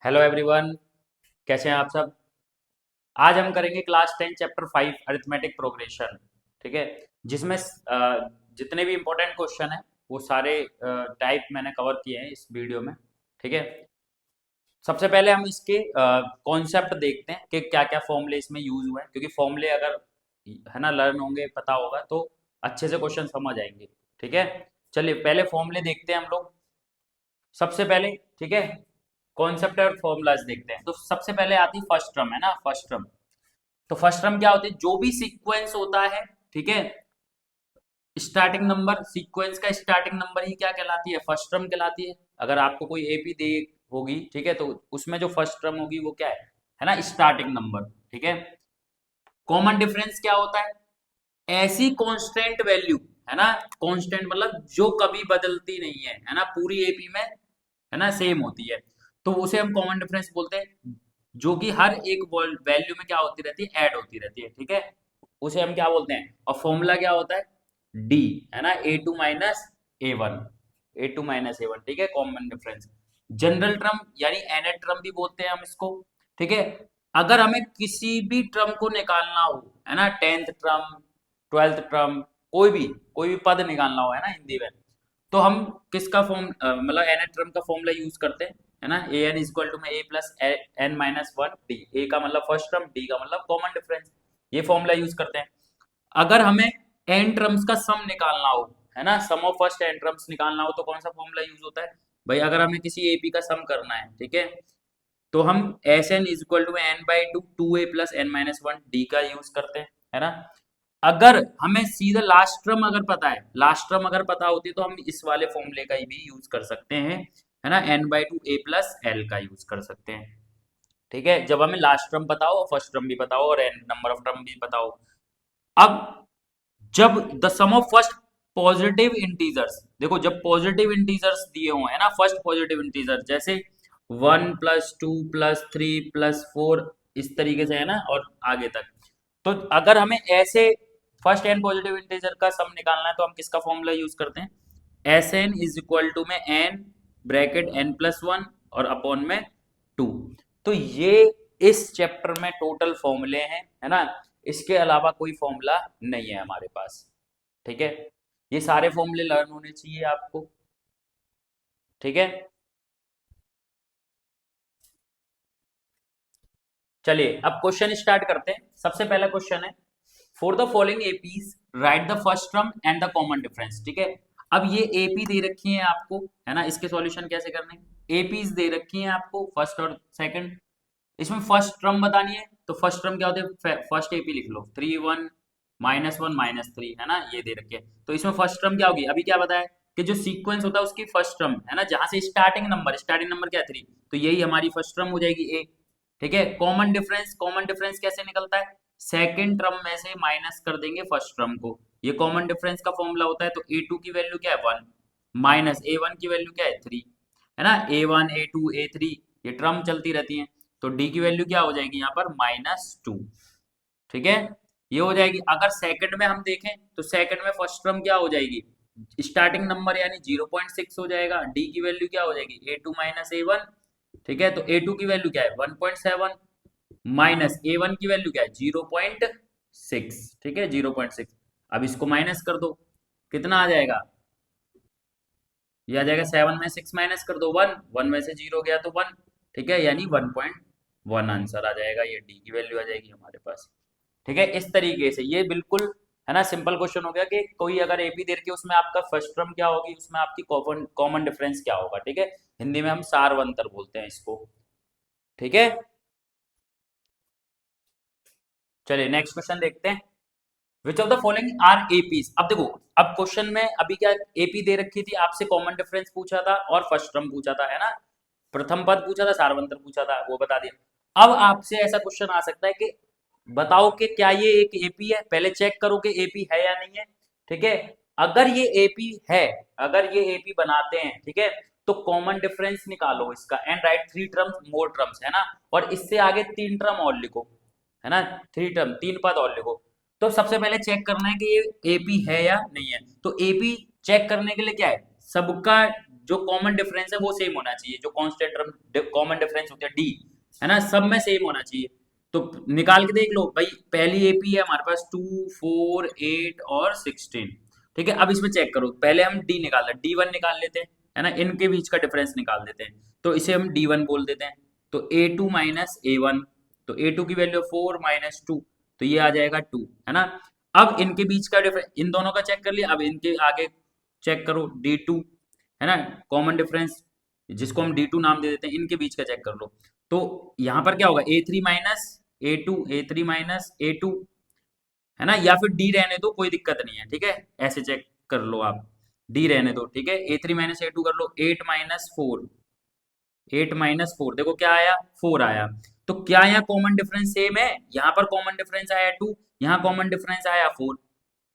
Hello everyone. कैसे हैं आप सब। आज हम करेंगे क्लास 10 चैप्टर 5 अरिथमेटिक प्रोग्रेशन। ठीक है। जिसमें जितने भी इंपॉर्टेंट क्वेश्चन हैं वो सारे टाइप मैंने कवर किए हैं इस वीडियो में। ठीक है। सबसे पहले हम इसके कॉन्सेप्ट देखते हैं कि क्या क्या फॉर्मूले इसमें यूज हुए हैं, क्योंकि फॉर्मूले अगर है ना लर्न होंगे, पता होगा तो अच्छे से क्वेश्चन समझ आएंगे। ठीक है। चलिए पहले फॉर्मूले देखते हैं हम लोग। सबसे पहले, ठीक है, कॉन्सेप्ट और फॉर्मूलाज देखते हैं। तो सबसे पहले आती है फर्स्ट टर्म, है ना, फर्स्ट टर्म। तो फर्स्ट टर्म क्या होती है? जो भी सीक्वेंस होता है, ठीक है, स्टार्टिंग नंबर, सीक्वेंस का स्टार्टिंग नंबर ही क्या कहलाती है? फर्स्ट टर्म कहलाती है। अगर आपको कोई एपी दे होगी, ठीक है, तो उसमें जो फर्स्ट टर्म होगी वो क्या है ना, स्टार्टिंग नंबर। ठीक है। कॉमन डिफरेंस क्या होता है? ऐसी कांस्टेंट वैल्यू, है ना, कांस्टेंट मतलब जो कभी बदलती नहीं है ना, पूरी एपी में है ना सेम होती है, तो उसे हम कॉमन डिफरेंस बोलते हैं। जो कि हर एक वैल्यू में क्या होती रहती है? ऐड होती रहती है। ठीक है। उसे हम क्या बोलते हैं? और फॉर्मूला क्या होता है? डी, है ना, ए टू माइनस ए वन। ठीक है, कॉमन डिफरेंस। जनरल टर्म यानी एनएट टर्म भी बोलते हैं हम इसको। ठीक है। अगर हमें किसी भी टर्म को निकालना हो, है ना, टेंथ टर्म, ट्वेल्थ टर्म, कोई भी पद निकालना हो, है ना, हिंदी में, तो हम किसका फॉर्म मतलब एन टर्म का फॉर्मूला यूज करते हैं, है ना, ए एन इक्वल टू में A plus N minus one D. A का मतलब फर्स्ट टर्म, डी का मतलब कॉमन डिफरेंस। ये फॉर्मूला यूज करते हैं। अगर हमें एन टर्म्स का सम निकालना हो, है ना, सम ऑफ फर्स्ट एन टर्म्स निकालना हो, तो कौन सा फॉर्मूला यूज होता है? भाई अगर हमें किसी एपी का सम करना है, ठीक है, तो हम S N is equal to N by two two A plus N minus one D का यूज करते हैं, है ना। अगर हमें सीधा लास्ट टर्म अगर पता है, लास्ट टर्म अगर पता होती है, तो हम इस वाले फॉर्मूले का ही भी यूज कर सकते हैं, है ना, N by two A plus L का यूज कर सकते हैं। ठीक है, जब हमें लास्ट टर्म पता हो, फर्स्ट टर्म भी पता हो और एन नंबर ऑफ टर्म भी पता हो। अब जब the sum of first positive integers, देखो जब पॉजिटिव इंटीजर्स दिए हुए हैं ना, फर्स्ट पॉजिटिव इंटीजर जैसे 1 + 2 + 3 + 4, इस तरीके से, है ना, और आगे तक, तो अगर हमें ऐसे फर्स्ट एन पॉजिटिव इंटीजर का सम निकालना है, तो हम किसका फॉर्मूला यूज करते हैं? S N is equal to में N bracket N plus one और अपॉन में टू। तो ये इस चैप्टर में टोटल फॉर्मूले हैं, है ना। इसके अलावा कोई फॉर्मूला नहीं है हमारे पास। ठीक है। ये सारे फॉर्मूले लर्न होने चाहिए आपको। ठीक है। चलिए अब क्वेश्चन स्टार्ट करते हैं। सबसे पहला क्वेश्चन है, for the following APs right the first term and the common difference. ठीक है। अब ये एपी दे रखी है आपको, है ना, इसके सॉल्यूशन कैसे करने? एपीज दे रखी है आपको फर्स्ट और सेकंड। इसमें फर्स्ट टर्म बतानी है, तो फर्स्ट टर्म क्या होते हैं? फर्स्ट एपी लिख लो, 3 1 -1 -3, है ना, ये दे रखे हैं। तो इसमें फर्स्ट टर्म क्या होगी? अभी क्या बताया कि जो सीक्वेंस होता है उसकी फर्स्ट टर्म, है ना, जहां से स्टार्टिंग नंबर क्या है? 3, तो यही हमारी फर्स्ट टर्म हो जाएगी ए। ठीक है। कॉमन डिफरेंस कैसे निकलता है? सेकेंड टर्म में से माइनस कर देंगे फर्स्ट टर्म को। ये कॉमन डिफरेंस का फॉर्मूला होता है। तो ए टू की वैल्यू क्या है? 1 माइनस ए वन की वैल्यू क्या है? 3, है ना, A1 A2 A3, ये टर्म चलती रहती हैं। तो डी की वैल्यू क्या हो जाएगी यहाँ पर? -2। ठीक है। ये हो जाएगी। अगर सेकंड में हम देखें, तो सेकंड में फर्स्ट टर्म क्या हो जाएगी? स्टार्टिंग नंबर यानी 0.6 हो जाएगा। डी की वैल्यू क्या हो जाएगी? A2 - A1। ठीक है। तो A2 की वैल्यू क्या है? 1.7 माइनस A1 की वैल्यू क्या है? 0.6। ठीक है, 0.6। अब इसको माइनस कर दो, कितना आ जाएगा? ये आ जाएगा 7 में 6 माइनस कर दो 1, 1 में से 0 गया तो 1। ठीक है, यानी 1.1 आंसर आ जाएगा। ये डी की वैल्यू आ जाएगी हमारे पास। ठीक है, इस तरीके से ये बिल्कुल, है ना, सिंपल क्वेश्चन हो गया कि कोई अगर एपी दे के उसमें आपका फर्स्ट टर्म क्या होगी, उसमें आपकी कॉमन कॉमन डिफरेंस क्या होगा। ठीक है, हिंदी में हम सारवंतर बोलते हैं इसको। ठीक है। चलिए नेक्स्ट क्वेश्चन देखते हैं। Which of the following are APs. अब देखो, अब क्वेश्चन में अभी क्या एपी दे रखी थी, आपसे कॉमन डिफरेंस पूछा था और फर्स्ट टर्म पूछा था, है ना, प्रथम पद पूछा था, सारवंतर पूछा था, वो बता दिया। अब आपसे ऐसा क्वेश्चन आ सकता है कि बताओ कि क्या ये एक एपी है? पहले चेक करो कि एपी है या नहीं है। ठीक है। अगर ये एपी है, अगर ये एपी बनाते हैं, ठीक है, तो कॉमन डिफरेंस निकालो इसका and right 3 terms more terms, है ना, और इससे आगे 3 टर्म और लिखो, है ना, 3 टर्म, 3 पद और लिखो। तो सबसे पहले चेक करना है कि ये एपी है या नहीं है। तो एपी चेक करने के लिए क्या है? सबका जो कॉमन डिफरेंस है वो सेम होना चाहिए, जो कांस्टेंट टर्म कॉमन डिफरेंस होती है डी, है ना, सब में सेम होना चाहिए। तो निकाल के देख लो भाई, पहली एपी है हमारे पास 2, 4, 8 और 16। ठीक है, अब इसमें चेक करो, पहले हम डी निकाल लें, D1 निकाल लेते हैं, है ना, इनके बीच का डिफरेंस निकाल देते हैं, तो इसे हम D1 बोल देते हैं। तो A2 माइनस A1, तो A2 की वैल्यू 4 माइनस 2, तो ये आ जाएगा 2, है ना। अब इनके बीच का डिफरेंस, इन दोनों का चेक कर लिया, अब इनके आगे चेक करो D2, है ना, कॉमन डिफरेंस जिसको हम D2 नाम दे देते हैं, इनके बीच का चेक कर लो। तो यहाँ पर क्या होगा, A3 minus A2, A3 minus A2, है ना, या फिर डी रहने दो, कोई दिक्कत नहीं है, ठीक है, ऐसे चेक कर लो आप, डी रहने दो, ठीक है, A3 माइनस A2 कर लो, 8 माइनस 4, 8 माइनस 4, देखो क्या आया, 4 आया। तो क्या यहाँ कॉमन डिफरेंस सेम है, यहाँ पर कॉमन डिफरेंस आया 2, यहाँ कॉमन डिफरेंस आया 4,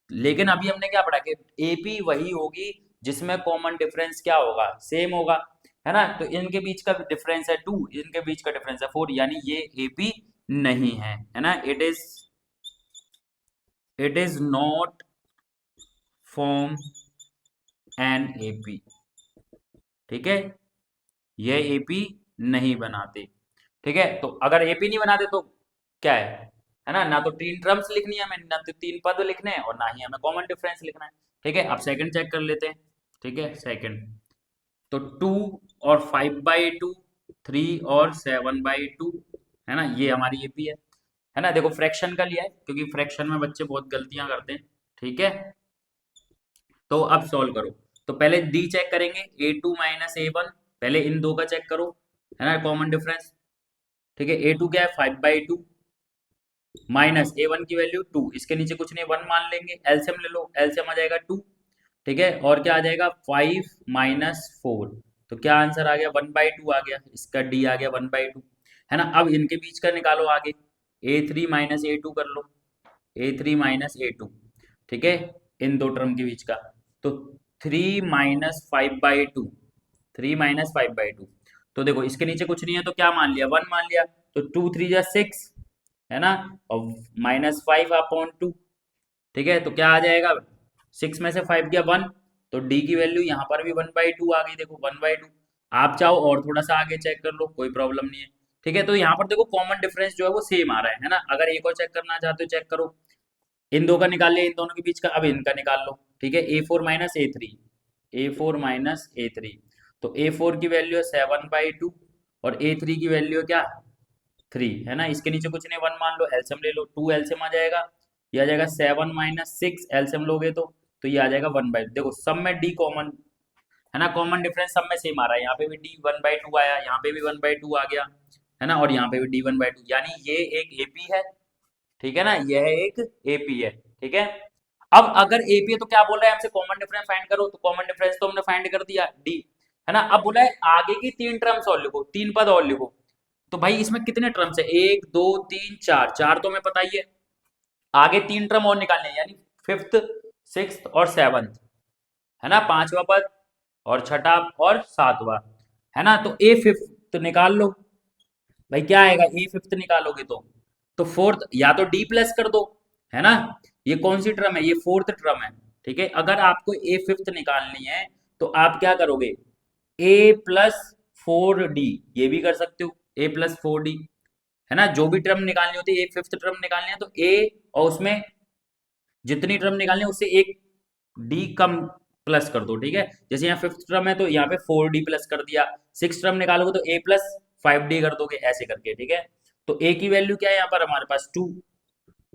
लेकिन अभी हमने क्या पढ़ा कि एपी वही होगी जिसमें कॉमन डिफरेंस क्या होगा, सेम होगा, है ना। तो इनके बीच का डिफरेंस है 2, इनके बीच का डिफरेंस है 4, यानी ये एपी नहीं है ना, it is not form an AP, ठीक है, ये एपी नहीं बनाते, ठीक है। तो अगर एपी नहीं बनाते तो क्या है ना, ना तो तीन टर्म्स लिखनी है हमें, ना तो तीन पद लिखने हैं, और ना ही हमें कॉमन डिफरेंस लिखना है, ठीक है। अब सेकंड चेक कर लेते हैं, ठीक है, सेकंड, तो 2 और 5/2, 3 और 7/2, है ना, ये हमारी एपी है ना। देखो फ्रैक्शन का लिया है, क्योंकि फ्रैक्शन में बच्चे बहुत गलतियां करते हैं, ठीक है। तो अब सॉल्व करो, तो पहले डी चेक करेंगे, A2 माइनस A1, पहले इन दो का चेक करो, है ना, कॉमन डिफरेंस, ठीक है। A2 क्या है, 5/2 माइनस A1 की वैल्यू 2, इसके नीचे कुछ नहीं, 1 मान लेंगे, एलसीएम ले लो, एलसीएम आ जाएगा 2, ठीक है, और क्या आ जाएगा 5 - 4, तो क्या आंसर आ गया, 1/2 आ गया, इसका डी आ गया 1/2, है ना। अब इनके बीच का निकालो आगे, A3 - A2 कर लो, A3 - A2, ठीक है, इन दो टर्म के बीच का, तो 3 - 5/2, 3 - 5/2, तो देखो इसके नीचे कुछ नहीं है, तो क्या मान लिया, 1 मान लिया, तो 2 3 6, है ना, और -5/2, ठीक है, तो क्या आ जाएगा, 6 में से 5 गया 1, तो डी की वैल्यू यहाँ पर भी 1/2 आ गई, देखो 1/2। आप चाहो और थोड़ा सा आगे चेक कर लो, कोई प्रॉब्लम नहीं है, ठीक है। तो यहाँ पर देखो कॉमन डिफरेंस जो है वो सेम आ रहा है ना, अगर एक और चेक करना चाहते हो चेक करो, इन दो का निकाल लिया, इन दोनों के बीच का, अब इनका निकाल लो, ठीक है, A4 - A3, तो A4 की वैल्यू है 7/2, और A3 की वैल्यू है क्या, 3, है ना, इसके नीचे कुछ नहीं, 1 मान लो, एलसीएम ले लो, 2 एलसीएम आ जाएगा, ये आ जाएगा 7 - 6, एलसीएम लोगे तो ये आ जाएगा 1/2, देखो सब में डी कॉमन, है ना, कॉमन डिफरेंस सब में सेम आ रहा है, यहाँ पे भी डी 1/2 आया, यहाँ पे भी 1/2 आ गया, है ना, और यहाँ पे भी डी 1/2, यानी ये एक एपी है, ठीक है ना, यह एक एपी है, ठीक है। अब अगर एपी है तो क्या बोल रहा है हमसे, कॉमन डिफरेंस फाइंड करो, तो कॉमन डिफरेंस तो हमने फाइंड कर दिया डी, है ना। अब बोला है आगे की तीन टर्म्स और लिखो, तीन पद और लिखो, तो भाई इसमें कितने टर्म्स है, 1 2 3 4, चार तो हमें पता ही है, आगे तीन टर्म और निकालने हैं, यानी फिफ्थ, सिक्स्थ और सेवंथ, है ना, पांचवा पद और छठा और सातवां, है ना। तो ए फिफ्थ निकाल लो, भाई क्या आएगा, ए फिफ्थ निकालोगे तो फोर्थ, या तो डी प्लस कर दो, है ना, ये कौन सी टर्म है, ये फोर्थ टर्म है, ठीक है। अगर आपको ए फिफ्थ निकालनी है तो आप क्या करोगे, A + 4D, ये भी कर सकते हो, A + 4D, है ना, जो भी टर्म निकालनी होती है, एक फिफ्थ टर्म निकालनी है तो ए, और उसमें जितनी टर्म निकालनी है उससे एक डी कम प्लस कर दो, ठीक है। जैसे यहाँ फिफ्थ टर्म है तो यहाँ पे 4D प्लस कर दिया, सिक्स टर्म निकालोगे तो A + 5D कर दोगे, ऐसे करके, ठीक है। तो ए की वैल्यू क्या है यहाँ पर हमारे पास 2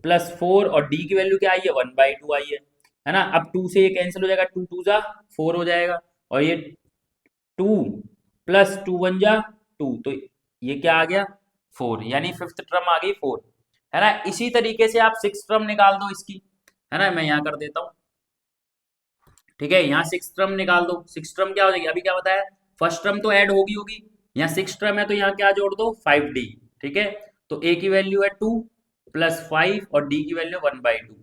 + 4, और डी की वैल्यू क्या आई है, 1/2 आई है ना। अब 2 से ये कैंसिल हो जाएगा, 2 2 जा 4 हो जाएगा, और ये 2 + 2 1 जा 2, तो ये क्या आ गया 4, यानी फिफ्थ टर्म आ गई 4, है ना। इसी तरीके से आप सिक्स टर्म निकाल दो इसकी, है ना, मैं यहाँ कर देता हूँ, ठीक है, यहाँ सिक्स टर्म निकाल दो, सिक्स टर्म क्या हो जाएगी, अभी क्या बताया, फर्स्ट टर्म तो ऐड होगी होगी, यहाँ सिक्स टर्म है तो यहाँ क्या जोड़ दो 5D, ठीक है। तो ए की वैल्यू है 2 + 5, और डी की वैल्यू 1/2,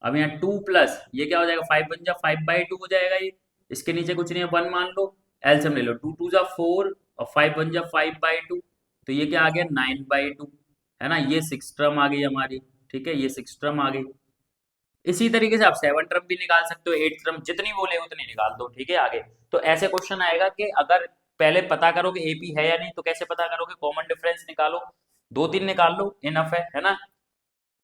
अब यहाँ 2 प्लस ये क्या हो जाएगा, 5 बन जा 5/2 हो जाएगा ये, इसके नीचे कुछ नहीं है, 1 मान लो, एलसीएम ले लो, 2 2 जा 4, और 5 बन जा 5/2, तो ये क्या आ गया 9/2, है ना, ये सिक्स टर्म आ गई हमारी, ठीक है, ये सिक्स टर्म आ गई। इसी तरीके से आप सेवन टर्म भी निकाल सकते हो, एट टर्म, जितनी बोले उतनी निकाल दो, ठीक है। आगे तो ऐसे क्वेश्चन आएगा कि अगर पहले पता करो कि एपी है या नहीं, तो कैसे पता करोगे, कॉमन डिफरेंस निकालो, 2 3 निकाल लो, इनफ है ना।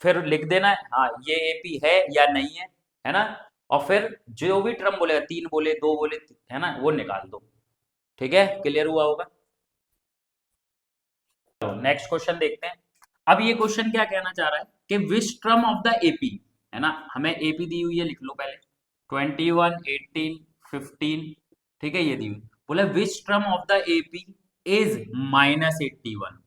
फिर लिख देना है हाँ ये एपी है या नहीं है ना। और फिर जो भी टर्म बोलेगा, 3 बोले 2 बोले, है ना, वो निकाल दो। ठीक है, क्लियर हुआ होगा। तो नेक्स्ट क्वेश्चन देखते हैं। अब ये क्वेश्चन क्या कहना चाह रहा है कि विच टर्म ऑफ द एपी, है ना, हमें एपी दी हुई है, लिख लो पहले 21 18 15, ठीक है, ये दी हुई, बोले विच term of the AP is -81,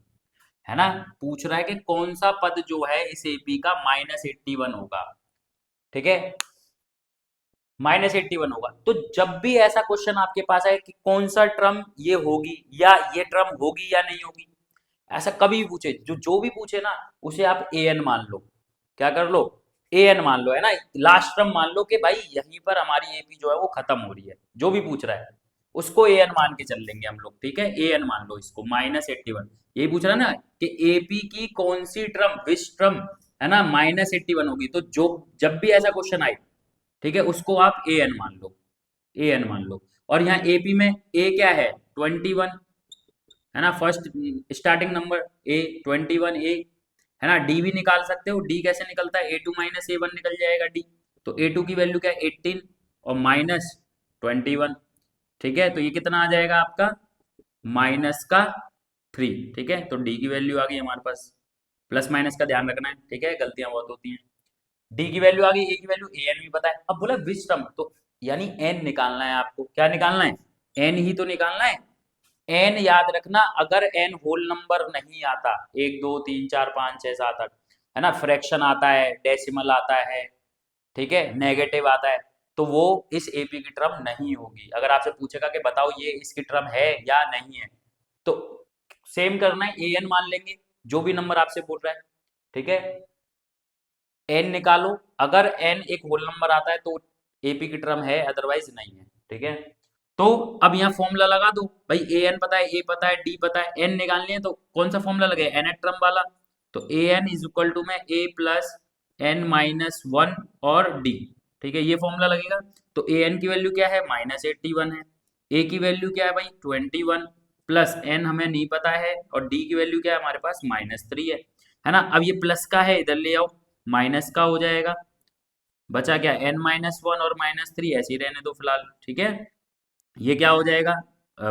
है ना। पूछ रहा है कि कौन सा पद जो है इस एपी का -81 होगा। ठीक है, -81 होगा। तो जब भी ऐसा क्वेश्चन आपके पास आए कि कौन सा टर्म ये होगी या ये टर्म होगी या नहीं होगी, ऐसा कभी भी पूछे, जो भी पूछे ना, उसे आप ए एन मान लो। क्या कर लो, ए एन मान लो, है ना, लास्ट टर्म मान लो कि भाई यहीं पर हमारी एपी जो है वो खत्म हो रही है। जो भी पूछ रहा है उसको ए एन मान के चल लेंगे हम लोग। ठीक है, ए एन मान लो इसको, -81, यही पूछ रहा है ना कि एपी की कौन सी टर्म, विच टर्म, है ना, -81 होगी। तो जो जब भी ऐसा क्वेश्चन आए, ठीक है, उसको आप ए एन मान लो, ए एन मान लो। और यहाँ एपी में ए क्या है, 21, है ना, फर्स्ट स्टार्टिंग नंबर ए, 21 ए, है ना। डी भी निकाल सकते हो, डी कैसे निकलता है, A2 - A1 निकल जाएगा डी। तो A2 की वैल्यू क्या है, 18 और -21। ठीक है, तो ये कितना आ जाएगा आपका, -3। ठीक है, तो डी की वैल्यू आ गई हमारे पास। प्लस माइनस का ध्यान रखना है, ठीक है, गलतियां बहुत होती हैं। डी की वैल्यू आ गई, ए की वैल्यू, ए एन भी पता है। अब बोला विच टर्म, तो यानी एन निकालना है आपको। क्या निकालना है, एन ही तो निकालना है। एन याद रखना, अगर एन होल नंबर नहीं आता, 1 2 3 4 5 6 7 8, है ना, फ्रैक्शन आता है, डेसिमल आता है, ठीक है, नेगेटिव आता है, तो वो इस एपी की टर्म नहीं होगी। अगर आपसे पूछेगा कि बताओ ये इसकी टर्म है या नहीं है, तो सेम करना है, ए एन मान लेंगे जो भी नंबर आपसे बोल रहा है। ठीक है, एन निकालो, अगर एन एक होल नंबर आता है तो एपी की टर्म है, अदरवाइज नहीं है। ठीक है, तो अब यहाँ फॉर्मूला लगा दो भाई, ए एन पता है, ए पता है, डी पता है, एन निकालनी है, तो कौन सा फॉर्मूला लगे, एन एट टर्म वाला। तो A N is equal to में ए प्लस एन -1 और डी। ठीक है, ये फॉर्मूला लगेगा। तो ए एन की वैल्यू क्या है, -81 है, ए की वैल्यू क्या है भाई 21, प्लस एन हमें नहीं पता है, और डी की वैल्यू क्या है हमारे पास, -3 है ना। अब ये प्लस का है, इधर ले आओ, माइनस का हो जाएगा, बचा क्या, n-1 और -3 ऐसे ही रहने दो फिलहाल। ठीक है, ये क्या हो जाएगा,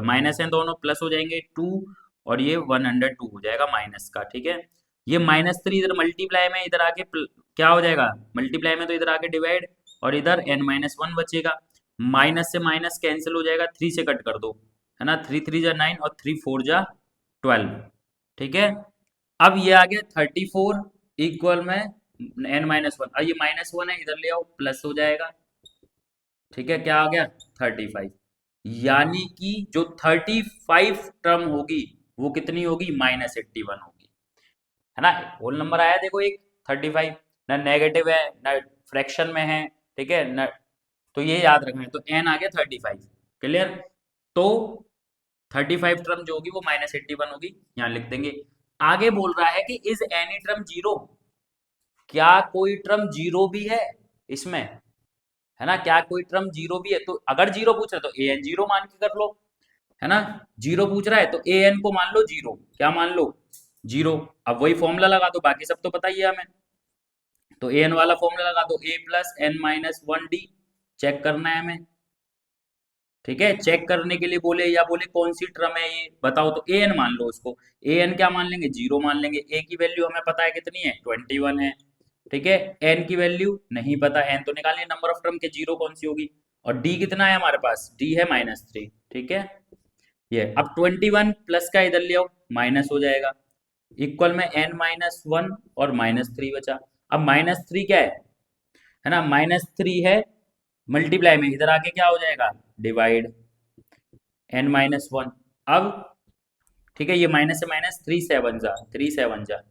माइनस है दोनों, प्लस हो जाएंगे 2, और ये 102 हो जाएगा माइनस का। ठीक है, ये -3 इधर मल्टीप्लाई में, इधर आके क्या हो जाएगा, मल्टीप्लाई में तो इधर आके डिवाइड, और इधर n-1 बचेगा, माइनस से माइनस कैंसिल हो जाएगा, 3 से कट कर दो, है ना, 3 3 जा 9 और 3 4 जा 12। ठीक है, अब ये आ गया 34 इक्वल में n-1, अब ये -1 है, इधर ले आओ, प्लस हो जाएगा। ठीक है, क्या आ गया 35, यानी कि जो 35 टर्म होगी वो कितनी होगी, -81 होगी, है ना। होल नंबर आया देखो एक 35, ना नेगेटिव है ना फ्रैक्शन में है, ठीक है ना, तो ये याद रखना है। तो n आ गया 35, क्लियर। तो 35 टर्म जो होगी वो -81 होगी, यहाँ लिख देंगे। आगे बोल रहा है कि इज एनी टर्म जीरो, क्या कोई टर्म जीरो भी है इसमें, है ना, क्या कोई टर्म जीरो भी है। तो अगर जीरो पूछ रहा है तो ए एन जीरो मान के कर लो, है ना। जीरो पूछ रहा है तो ए एन को मान लो जीरो, क्या मान लो, जीरो। अब वही फॉर्मूला लगा दो, बाकी सब तो पता ही है हमें। तो ए एन वाला फॉर्मूला लगा दो, ए प्लस n-1 डी, चेक करना है हमें। ठीक है, चेक करने के लिए बोले, या बोले कौन सी टर्म है ये बताओ, तो ए एन मान लो उसको। ए एन क्या मान लेंगे, जीरो मान लेंगे। ए की वैल्यू हमें पता है कितनी है, 21 है। ठीक है, एन की वैल्यू नहीं पता, एन तो निकालिए नंबर ऑफ टर्म के, जीरो कौन सी होगी। और डी कितना है हमारे पास, डी है -3। ठीक है, ये अब 21 प्लस का इधर ले आओ, माइनस हो जाएगा, इक्वल में n-1 और -3 बचा। अब -3 क्या है ना, -3 है, मल्टीप्लाई में इधर आके क्या हो जाएगा, डिवाइड, n-1। अब ठीक है, ये माइनस से माइनस, 3 7 जा,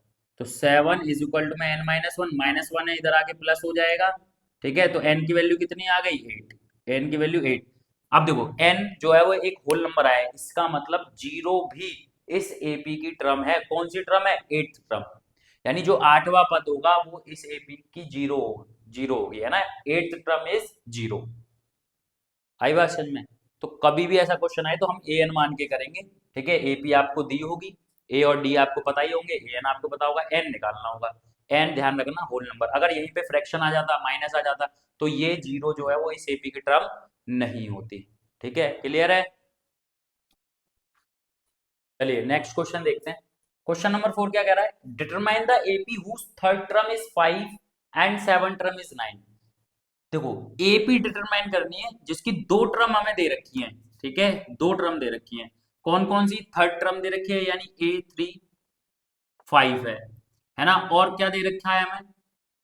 तो 7 इज इक्वल टू में n-1, -1 है, इधर आके प्लस हो जाएगा। ठीक है, तो n की वैल्यू कितनी आ गई, 8, n की वैल्यू 8। अब देखो n जो है वो एक होल नंबर आया है, इसका मतलब जीरो भी इस एपी की टर्म है। कौन सी टर्म है, 8th टर्म, यानी जो 8वां पद होगा वो इस एपी की जीरो होगी, है ना, 8th टर्म इज जीरो। आई बात समझ में। तो कभी भी ऐसा क्वेश्चन आए तो हम ए एन मान के करेंगे, ठीक है। एपी आपको दी होगी, ए और डी आपको पता ही होंगे, ए एन आपको पता होगा, एन निकालना होगा। एन ध्यान रखना होल नंबर, अगर यहीं पे फ्रैक्शन आ जाता, माइनस आ जाता, तो ये जीरो जो है वो इस एपी की टर्म नहीं होती, ठीक है। क्लियर है? चलिए नेक्स्ट क्वेश्चन देखते हैं। क्वेश्चन नंबर 4 क्या कह रहा है, determine the AP whose third term is 5 and seven term is 9। देखो एपी डिटरमाइन करनी है जिसकी दो टर्म हमें दे रखी हैं, ठीक है, दो टर्म दे रखी हैं। कौन कौन सी? थर्ड टर्म दे रखी है यानी A3 5 है ना, और क्या दे रखा है हमें?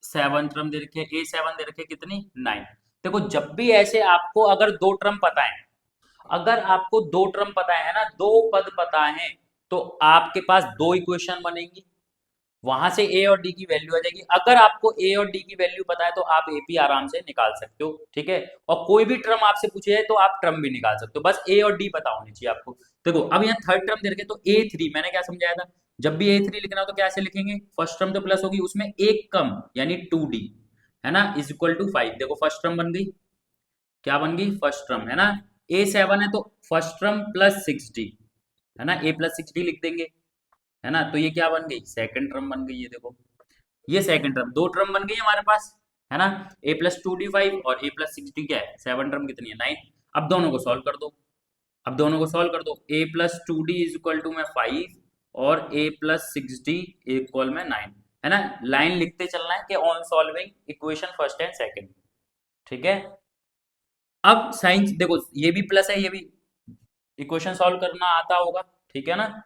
सेवन टर्म दे रखी है, A7 दे रखी है कितनी? 9। देखो जब भी ऐसे आपको अगर दो टर्म पता है, अगर आपको दो टर्म पता है ना, दो पद पता है, तो आपके पास दो इक्वेशन बनेंगी, वहां से ए और डी की वैल्यू आ जाएगी। अगर आपको ए और डी की वैल्यू पता है तो आप एपी आराम से निकाल सकते हो, ठीक है। और कोई भी टर्म आपसे पूछे है तो आप टर्म भी निकाल सकते हो, बस ए और डी पता होनी चाहिए आपको। देखो अब यहाँ थर्ड टर्म दे रखे तो A3, मैंने क्या समझाया था, जब भी A3 लिखना हो तो कैसे लिखेंगे, फर्स्ट टर्म तो प्लस होगी, उसमें एक कम यानी 2D है ना, इज इक्वल टू 5। देखो फर्स्ट टर्म बन गई, क्या बन गई? फर्स्ट टर्म है ना। A7 है तो फर्स्ट टर्म प्लस 6D है ना, A प्लस 6D लिख देंगे, है ना। तो ये क्या बन गई? सेकंड टर्म बन गई है। देखो ये सेकंड टर्म, दो टर्म बन गई हमारे पास, है ना। A+2D 5 और A+6D क्या है? सेवन टर्म कितनी है? 9। अब दोनों को सॉल्व कर दो, अब दोनों को सॉल्व कर दो। A+2D इज इक्वल टू में 5 और A+6D इक्वल में 9, है ना। लाइन लिखते चलना है कि on solving equation first and second, ठीक है। अब साइंस देखो, ये भी प्लस है, ये भी इक्वेशन सॉल्व करना आता होगा, ठीक है ना।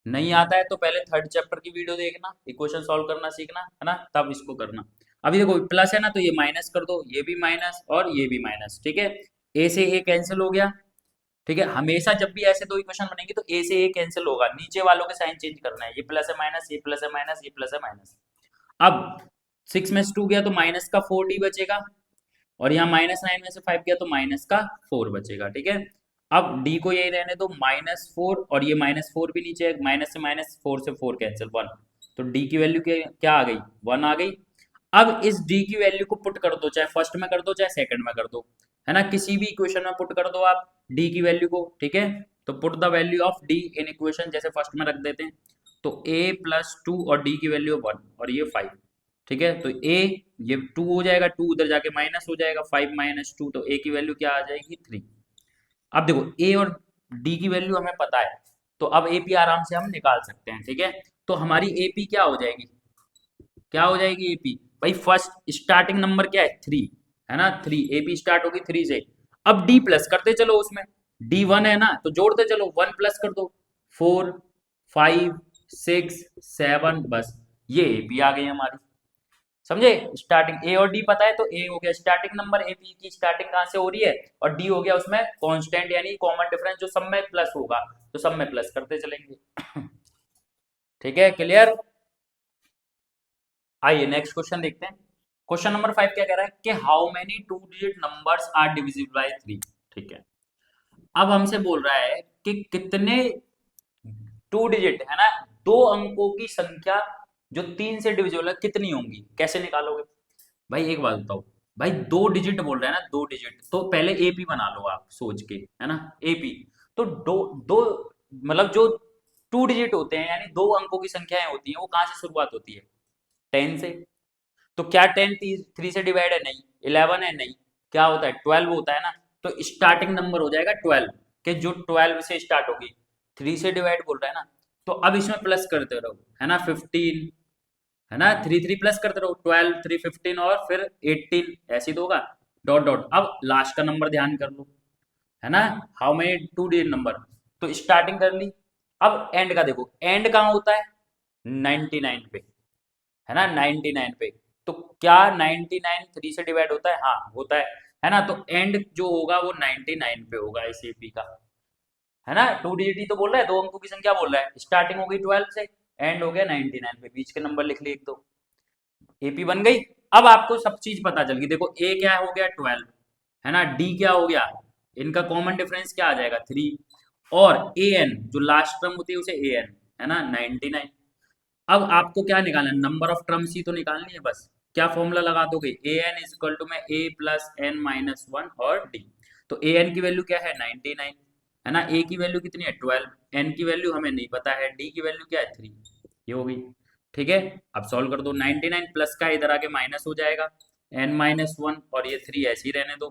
नहीं आता है तो पहले थर्ड चैप्टर की वीडियो देखना, इक्वेशन सॉल्व करना सीखना, है ना, तब इसको करना। अभी देखो प्लस है ना, तो ये माइनस कर दो, ये भी माइनस और ये भी माइनस, ठीक है। ए से ए कैंसिल हो गया, ठीक है। हमेशा जब भी ऐसे दो इक्वेशन बनेंगे तो ए से ए कैंसिल होगा, नीचे वालों के साइन चेंज करना है, ये प्लस है माइनस, ये प्लस है माइनस, ये प्लस है माइनस। अब 6 में से 2 गया तो माइनस का 4D बचेगा, और यहाँ -9 में से 5 गया तो माइनस का 4 बचेगा, ठीक है। अब d को यही रहने दो -4, और ये -4 भी नीचे है, माइनस से माइनस, 4 से 4 कैंसिल, 1। तो d की वैल्यू क्या आ गई? 1 आ गई। अब इस d की वैल्यू को पुट कर दो, चाहे फर्स्ट में कर दो चाहे सेकंड में कर दो, है ना, किसी भी इक्वेशन में पुट कर दो आप d की वैल्यू को, ठीक है। तो put the value of d in equation, जैसे फर्स्ट में रख देते हैं, तो a+2 और d की वैल्यू 1 और ये 5, ठीक है। तो a ये 2 हो जाएगा, 2 उधर जाके माइनस हो जाएगा, 5 - 2, तो a की वैल्यू क्या आ जाएगी? 3। अब देखो a और d की वैल्यू हमें पता है, तो अब AP आराम से हम निकाल सकते हैं, ठीक है। तो हमारी AP क्या हो जाएगी? क्या हो जाएगी AP? भाई फर्स्ट स्टार्टिंग नंबर क्या है? 3 है ना, 3, AP स्टार्ट होगी 3 से। अब d प्लस करते चलो, उसमें d 1 है ना, तो जोड़ते चलो, 1 प्लस कर दो, 4 5 6 7, बस ये AP आ गई हमारी, समझे। स्टार्टिंग ए और डी पता है तो ए हो गया स्टार्टिंग नंबर, ए पी की स्टार्टिंग कहां से हो रही है, और डी हो गया उसमें कांस्टेंट यानी कॉमन डिफरेंस जो सब में प्लस होगा, तो सब में प्लस करते चलेंगे। ठीक है, क्लियर। आइए नेक्स्ट क्वेश्चन देखते हैं। क्वेश्चन नंबर 5 क्या कह रहा है कि how many 2 digit numbers are divisible by 3, ठीक है। अब हमसे बोल रहा है कि कितने 2 डिजिट है ना, दो अंकों की संख्या जो 3 से डिविजिबल है कितनी होंगी, कैसे निकालोगे? भाई एक बात बताओ, भाई 2 डिजिट बोल रहे हैं ना, 2 डिजिट, तो पहले एपी बना लो आप सोच के, है ना। एपी तो दो दो मतलब जो 2 डिजिट होते हैं यानी दो अंकों की संख्याएं होती हैं, वो कहाँ से शुरुआत होती है? 10 से। तो क्या 10 3 से डिवाइड है? नहीं। 11 है? नहीं। क्या होता है? 12 होता है ना। तो स्टार्टिंग नंबर हो जाएगा 12, कि जो 12 से स्टार्ट होगी, 3 से डिवाइड बोल रहा है ना, तो अब इसमें प्लस करते रहो, है ना, 15, है ना, 3 3 प्लस करते रहो, 12 3 15 और फिर 18, ऐसे ही तो होगा, डॉट डॉट। अब लास्ट का नंबर ध्यान कर लो, है ना, हाउ मेनी 2 डिजिट नंबर, तो स्टार्टिंग कर ली। अब एंड का देखो, एंड कहाँ होता है? 99 पे, है ना, 99 पे। तो क्या 99 3 से डिवाइड होता है? हाँ होता है ना। तो एंड जो होगा वो 99 पे होगा इस एपी का, है ना। 2 डिजिट ही तो बोल रहा है, दो अंकों की संख्या बोल रहा है, स्टार्टिंग हो गई 12 से, एंड हो गया 99 पे, बीच के नंबर लिख लिए एक दो, एपी बन गई। अब आपको सब चीज पता चल गई, देखो ए क्या हो गया? 12, है ना, डी क्या हो गया? इनका कॉमन डिफरेंस क्या आ जाएगा? 3, और ए एन जो लास्ट टर्म होती है उसे ए एन, है ना, 99। अब आपको क्या निकालना है? नंबर ऑफ टर्म्स ही तो निकालनी है बस। क्या फॉर्मूला लगा दोगे? ए एन इज इक्वल टू में ए प्लस एन माइनस 1 और डी। तो ए एन की वैल्यू क्या है 99, है ना। ए की वैल्यू कितनी है 12, एन की वैल्यू हमें नहीं पता है, डी की वैल्यू क्या है 3, ये हो गई। ठीक है, अब सॉल्व कर दो, 99 प्लस का इधर आके माइनस हो जाएगा, n माइनस वन, और ये 3 ऐसे ही रहने दो,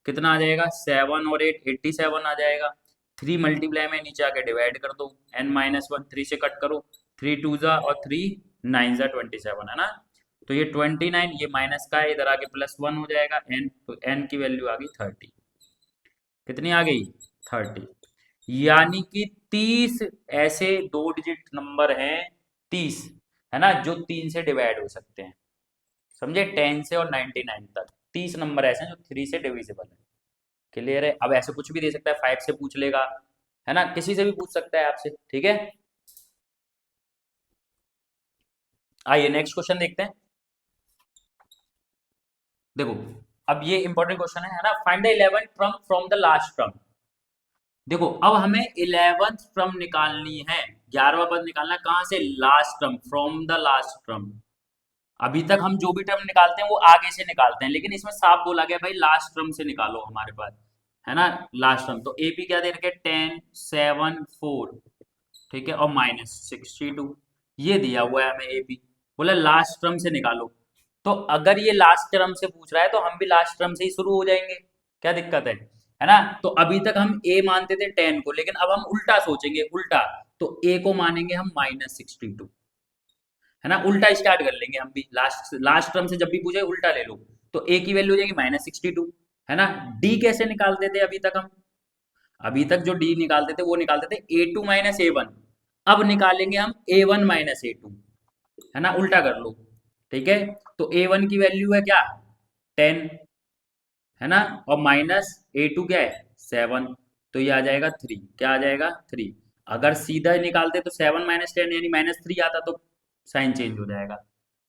कितना आ जाएगा 7 और 8 87 आ जाएगा। 3 मल्टीप्लाई में नीचे आके डिवाइड कर दो, n माइनस वन 3 से कट करो, 3 टू जा और 3 9 जा 27, है ना। तो ये 29, ये माइनस का है, इधर आके प्लस 1 हो जाएगा n, तो n की वैल्यू आ गई 30, कितनी आ गई 30। यानी कि 30 ऐसे 2 डिजिट नंबर हैं, 30, है ना, जो 3 से डिवाइड हो सकते हैं, समझे, 10 से और 99 तक 30 नंबर ऐसे हैं जो 3 से डिविजिबल है। क्लियर है। अब ऐसे कुछ भी दे सकता है, 5 से पूछ लेगा, है ना, किसी से भी पूछ सकता है आपसे। ठीक है, आइए नेक्स्ट क्वेश्चन देखते हैं। देखो, अब ये इंपॉर्टेंट क्वेश्चन है ना, find the 11th term from the last term. देखो, अब हमें 11th टर्म निकालनी है, 11वां पद निकालना है, कहां से, last term, from the last term. अभी तक हम जो भी टर्म निकालते हैं वो आगे से निकालते हैं, लेकिन इसमें साफ बोला गया भाई लास्ट टर्म से निकालो हमारे पास, है ना, लास्ट टर्म। तो एपी क्या दे रखे 10 7 4, ठीक है, और माइनस 62, ये दिया हुआ है हमें एपी, बोला लास्ट टर्म से निकालो। तो अगर ये लास्ट टर्म से पूछ रहा है तो हम भी लास्ट टर्म से ही शुरू हो जाएंगे, क्या दिक्कत है ना। तो अभी तक हम ए मानते थे 10 को, लेकिन अब हम उल्टा सोचेंगे, उल्टा, तो ए को मानेंगे हम -62, है ना, उल्टा स्टार्ट कर लेंगे हम भी, लास्ट लास्ट टर्म से जब भी पूछे उल्टा ले लो। तो ए की वैल्यू हो जाएगी -62, है ना। डी कैसे निकालते थे अभी तक हम, अभी तक जो डी निकालते थे वो निकालते थे A2 माइनस A1, अब निकालेंगे हम A1 माइनस A2, है ना, उल्टा कर लो। ठीक है, तो A1 की वैल्यू है क्या 10, है ना, और माइनस A2 क्या है 7, तो ये आ जाएगा 3, क्या आ जाएगा 3। अगर सीधा निकालते तो 7 माइनस 10 यानी -3 आता, तो साइन चेंज हो जाएगा।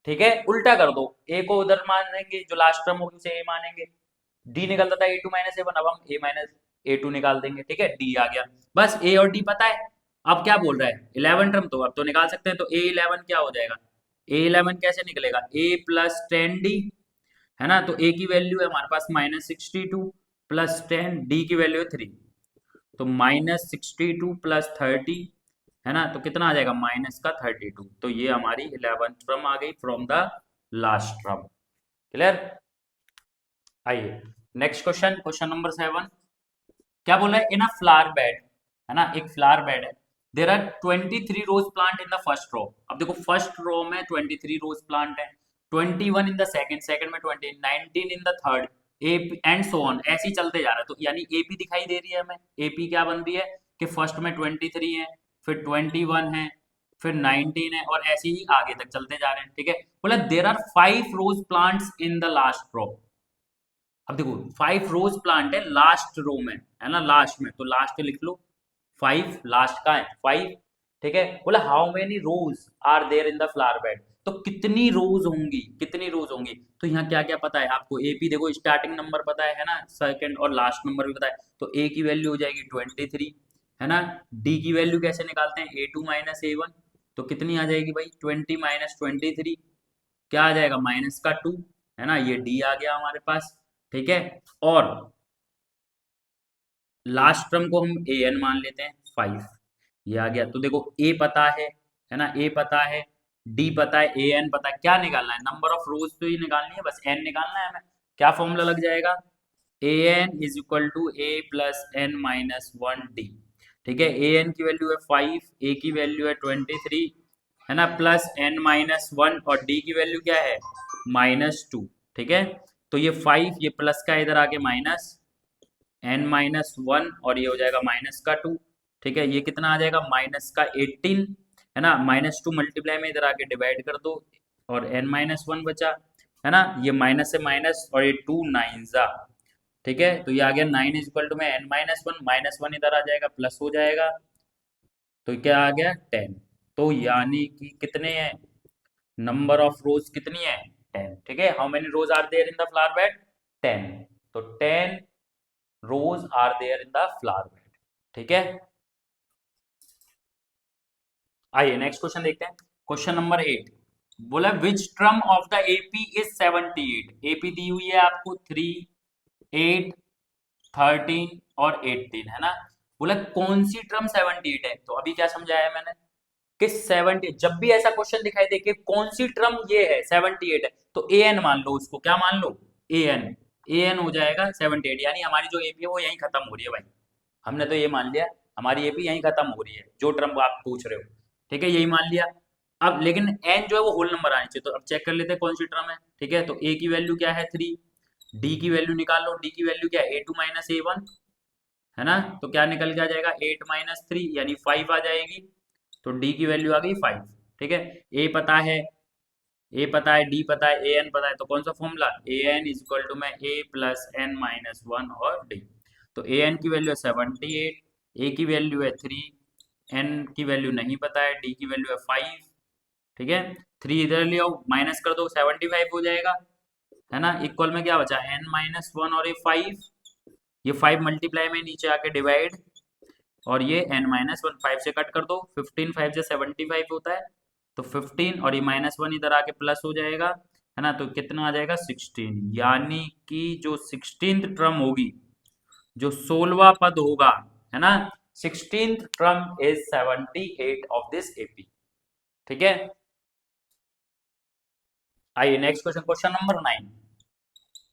ठीक है, उल्टा कर दो, ए को उधर मानेंगे, जो लास्ट टर्म होगी उसे ए मानेंगे, डी निकलता था A2 माइनस A1, अब हम A माइनस A2 निकाल देंगे। ठीक है, डी आ गया, बस ए और डी पता है। अब क्या बोल रहा है 11 टर्म, तो अब तो निकाल सकते हैं, तो A11 क्या हो जाएगा, A11 कैसे निकलेगा, A प्लस 10D, है ना। तो ए की वैल्यू है हमारे पास -62 प्लस 10, डी की वैल्यू है 3, तो -62 प्लस 30, है ना, तो कितना आ जाएगा माइनस का 32, तो ये हमारी 11th टर्म आ गई from the last term. Clear. आइए नेक्स्ट क्वेश्चन, क्वेश्चन नंबर 7, क्या बोला है, इन अ फ्लावर बेड, है ना, एक फ्लावर बेड है, there are 23 rose plant in the first row. अब देखो फर्स्ट रो में 23 रोज प्लांट है, 21 इन द सेकंड, सेकंड में 20, 19 in the third, A and so on, ऐसे ही चलते जा रहा है। तो यानी एपी दिखाई दे रही है हमें, एपी क्या बन रही है कि फर्स्ट में 23 है, फिर 21 है, फिर 19 है, और ऐसे ही आगे तक चलते जा रहे हैं। ठीक है, बोला there are 5 rose plants in the last row. अब देखो 5 रोज प्लांट है लास्ट रो में, है ना, लास्ट में, तो लास्ट लिख लो 5, लास्ट का है 5। ठीक है, बोला how many rose are there in the flower bed, तो कितनी रोज होंगी, कितनी रोज होंगी। तो यहाँ क्या क्या पता है आपको, एपी देखो स्टार्टिंग नंबर पता है ना, सेकंड और लास्ट नंबर भी पता है, तो ए की वैल्यू हो जाएगी 23, है ना। डी की वैल्यू कैसे निकालते हैं, A2 माइनस A1, तो कितनी आ जाएगी भाई 20 माइनस 23, क्या आ जाएगा माइनस का 2, है ना, ये डी आ गया हमारे पास। ठीक है, और लास्ट टर्म को हम ए एन मान लेते हैं 5, ये आ गया। तो देखो ए पता है ना, ए पता है, डी पता है, ए एन पता है, क्या निकालना है, नंबर ऑफ रोज तो ही निकालनी है, बस एन निकालना है हमें। क्या फॉर्मूला लग जाएगा, A N is equal to A plus N minus 1 D. ठीक है, ए एन की वैल्यू है 5, ए की वैल्यू है 23, है ना, प्लस एन माइनस 1, और डी की वैल्यू क्या है -2। ठीक है, तो ये 5, ये प्लस का इधर आके माइनस, n माइनस 1, और ये हो जाएगा माइनस का 2। ठीक है, ये कितना आ जाएगा माइनस का 18, है ना, -2 मल्टीप्लाई में इधर आके डिवाइड कर दो, और n माइनस 1 बचा, है ना, ये माइनस से माइनस, और ये 2 9 जा। ठीक है, तो ये आ गया 9 इज इक्वल टू में n माइनस 1, -1 इधर आ जाएगा, प्लस हो जाएगा, तो क्या आ गया 10। तो यानी कि कितने हैं, नंबर ऑफ रोज कितनी है 10। ठीक है, how many rose are there in the flower bed 10, तो 10 rose are there in the flower bed. ठीक है, आइए नेक्स्ट क्वेश्चन देखते हैं, क्वेश्चन नंबर 8, बोला which term of the AP is 78। AP दी हुई है आपको 3 8 13 और 18 है ना। बोला कौन सी टर्म 78 है, तो अभी क्या समझाया मैंने कि 70, जब भी ऐसा क्वेश्चन दिखाई दे कि कौन सी टर्म ये है 78 है, तो ए एन मान लो, उसको क्या मान लो, ए एन। ए एन हो जाएगा 78, यानी हमारी जो एपी है वो यहीं खत्म हो रही है भाई। हमने तो ये मान लिया हमारी एपी यहीं खत्म हो रही है, जो टर्म आप पूछ रहे हो, ठीक है, यही मान लिया। अब लेकिन एन जो है वो होल नंबर आनी चाहिए, तो अब चेक कर लेते हैं कौन सी टर्म है। ठीक है, तो ए की वैल्यू क्या है 3, डी की वैल्यू निकाल लो, डी की वैल्यू क्या है A2 माइनस A1, है ना, तो क्या निकल के आ जाएगा 8 माइनस 3 यानी 5 आ जाएगी, तो डी की वैल्यू आ गई 5। ठीक है, ए पता है, ए पता है, डी पता है, ए एन पता है, तो कौन सा formula, A N is equal to में A plus N minus one और डी। तो ए एन की वैल्यू है 78, ए की वैल्यू है 3, एन की वैल्यू नहीं पता है, डी की वैल्यू है 5। ठीक है, 3 इधर ले आओ, माइनस कर दो 75 हो जाएगा, है ना। इक्वल में क्या बचा, एन माइनस वन और ये 5, ये 5 मल्टीप्लाई में नीचे आके डिवाइड, और ये n माइनस वन 5 से कट कर दो, 15 5 से 75 होता है, तो 15 और ये माइनस वन इधर आके प्लस हो जाएगा, है ना, तो कितना आ जाएगा 16, यानी कि जो 16th टर्म होगी, जो 16वां पद होगा, है ना, 16th term is 78 of this AP. ठीक है, आइए नेक्स्ट क्वेश्चन, क्वेश्चन नंबर 9।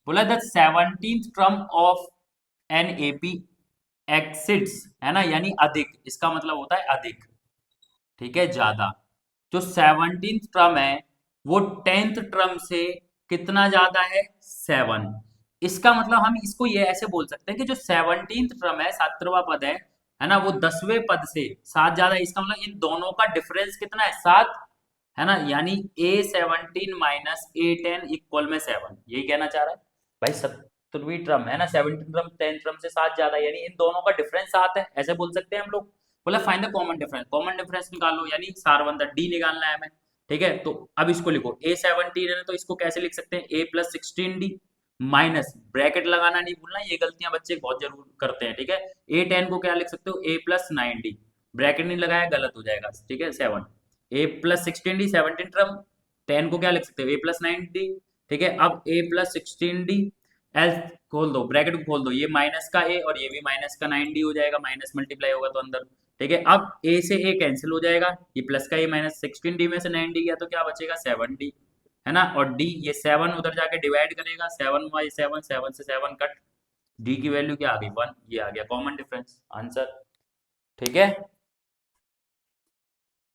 बोला the 17th term of an AP exceeds, है ना, यानी अधिक, इसका मतलब होता है अधिक, ठीक है, ज्यादा। जो 17th टर्म है वो 10th टर्म से कितना ज्यादा है, 7। इसका मतलब हम इसको ये ऐसे बोल सकते हैं कि जो 17th टर्म है, 17वां पद है ना, वो 10वें पद से 7 ज्यादा है। इसका मतलब इन दोनों का डिफरेंस कितना है, 7, है ना, यानी A17 माइनस A10 इक्वल में 7, यही कहना चाह रहा है भाई। 17वीं टर्म है ना, 17th टर्म 10th टर्म से 7 ज्यादा है, यानी इन दोनों का डिफरेंस 7 है, ऐसे बोल सकते हैं हम लोग। बोला find the common difference, common difference निकालो, यानी सारवंत डी निकालना है हमें। ठीक है, तो अब इसको लिखो, A17 है तो इसको कैसे लिख सकते हैं, A+16D माइनस, ब्रैकेट लगाना नहीं भूलना, ये गलतियां बच्चे बहुत जरूर करते हैं। ठीक है, A10 को क्या लिख सकते हो, A+9D, ब्रैकेट नहीं लगाया गलत हो जाएगा। ठीक है, 7, A+16D 17 टर्म, 10 को क्या लिख सकते हो, A+9D। ठीक है, अब A+16D एल खोल दो, ब्रैकेट को खोल दो, ये माइनस का ए और ये भी माइनस का 9D हो जाएगा, माइनस मल्टीप्लाई होगा तो अंदर। ठीक है, अब ए से ए कैंसिल हो जाएगा, ये प्लस का ये माइनस 16D में से 9D गया तो क्या बचेगा 7D, है ना, और डी ये 7 उधर जाके डिवाइड करेगा, 7 7 से 7 कट, डी की वैल्यू क्या आ गई 1, ये आ गया कॉमन डिफरेंस आंसर। ठीक है,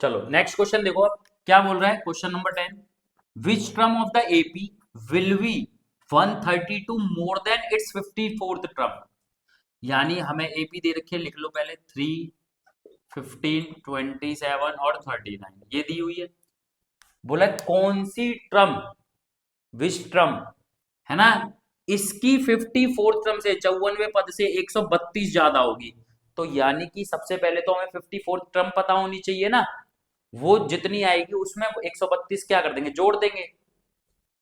चलो नेक्स्ट क्वेश्चन देखो, अब क्या बोल रहा है question number 10, which term of the AP will be 132 more than it's 54th term, यानी हमें एपी दे रखी है, लिख लो पहले 3, 15, 27 और 39 ये दी हुई है। बोला कौन सी टर्म, विच टर्म, है ना, इसकी 54th टर्म से 54वें पद से 132 ज्यादा होगी, तो यानी कि सबसे पहले तो हमें 54th टर्म पता होनी चाहिए ना, वो जितनी आएगी उसमें 132 क्या कर देंगे, जोड़ देंगे,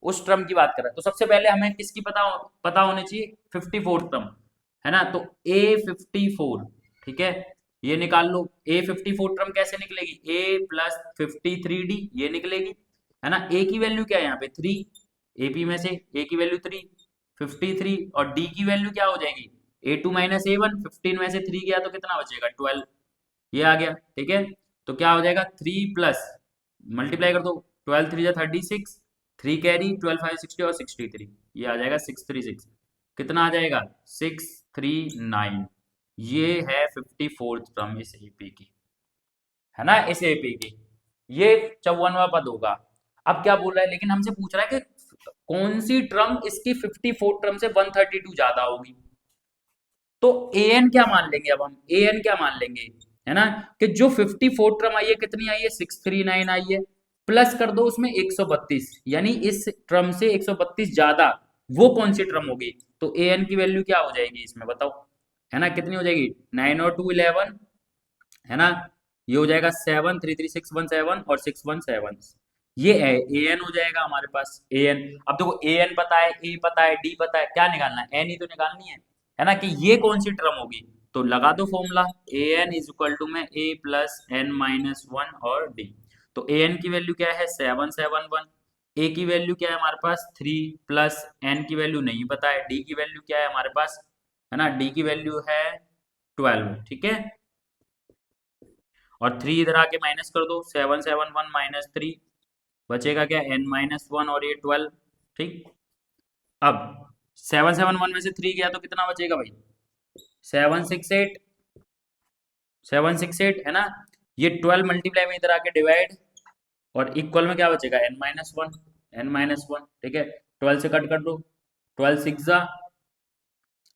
उस टर्म की बात कर रहा है। तो सबसे पहले हमें किसकी पता होनी चाहिए, 54th टर्म, है ना, तो A54, ठीक है, ये निकाल लो, A54 टर्म कैसे निकलेगी, A+53D ये निकलेगी, है ना। ए की वैल्यू क्या है यहाँ पे 3, एपी में से ए की वैल्यू 3, 53, और डी की वैल्यू क्या हो जाएगी A2 माइनस A1, 15 में से 3 गया तो कितना बचेगा 12, ये आ गया। ठीक है, तो क्या हो जाएगा 3 प्लस, मल्टीप्लाई कर दो, 12 3 36, 3 कैरी, 12 5 60 और 63, ये आ जाएगा 636, कितना आ जाएगा 639, ये है 54th टर्म इस एपी की, है ना, इस एपी की, ये 54वां पद होगा। अब क्या बोल रहा है, लेकिन हमसे पूछ रहा है कि कौन सी टर्म इसकी 54th टर्म से 132 ज्यादा होगी, तो ए एन क्या मान लेंगे, अब हम ए एन क्या मान लेंगे, है ना, कि जो 54 टर्म आई है कितनी आई है 639 आई है, प्लस कर दो उसमें 132, यानी इस टर्म से 132 ज्यादा वो कौन सी टर्म होगी, तो ए एन की वैल्यू क्या हो जाएगी इसमें बताओ, है ना, कितनी हो जाएगी 9 और 2 11, है ना, ये हो जाएगा 7 3 3 6 1 7 और 6 1 7, ये है ए एन हो जाएगा हमारे पास ए एन। अब देखो ए एन पता है, ए पता है, डी पता है, क्या निकालना है, एन ही तो निकालनी है ना, कि ये कौन सी टर्म होगी, तो लगा दो formula, A N is equal to में A plus N minus one और डी। तो ए एन की वैल्यू क्या है 771, ए की वैल्यू क्या है हमारे पास 3 प्लस एन की वैल्यू नहीं पता है, डी की वैल्यू क्या है हमारे पास, है ना, डी की वैल्यू है 12, ठीक है। और 3 इधर आके माइनस कर दो, 7 7 1 माइनस 3, बचेगा क्या, n माइनस 1 और ये 12, ठीक। अब 7 7 1 में से 3 गया तो कितना बचेगा भाई, 7 6 8, 7 6 8 है ना। ये 12 मल्टीप्लाई में इधर आके डिवाइड, और इक्वल में क्या बचेगा, n माइनस 1, n माइनस 1, ठीक है। 12 से कट कर दो, 12 6 जा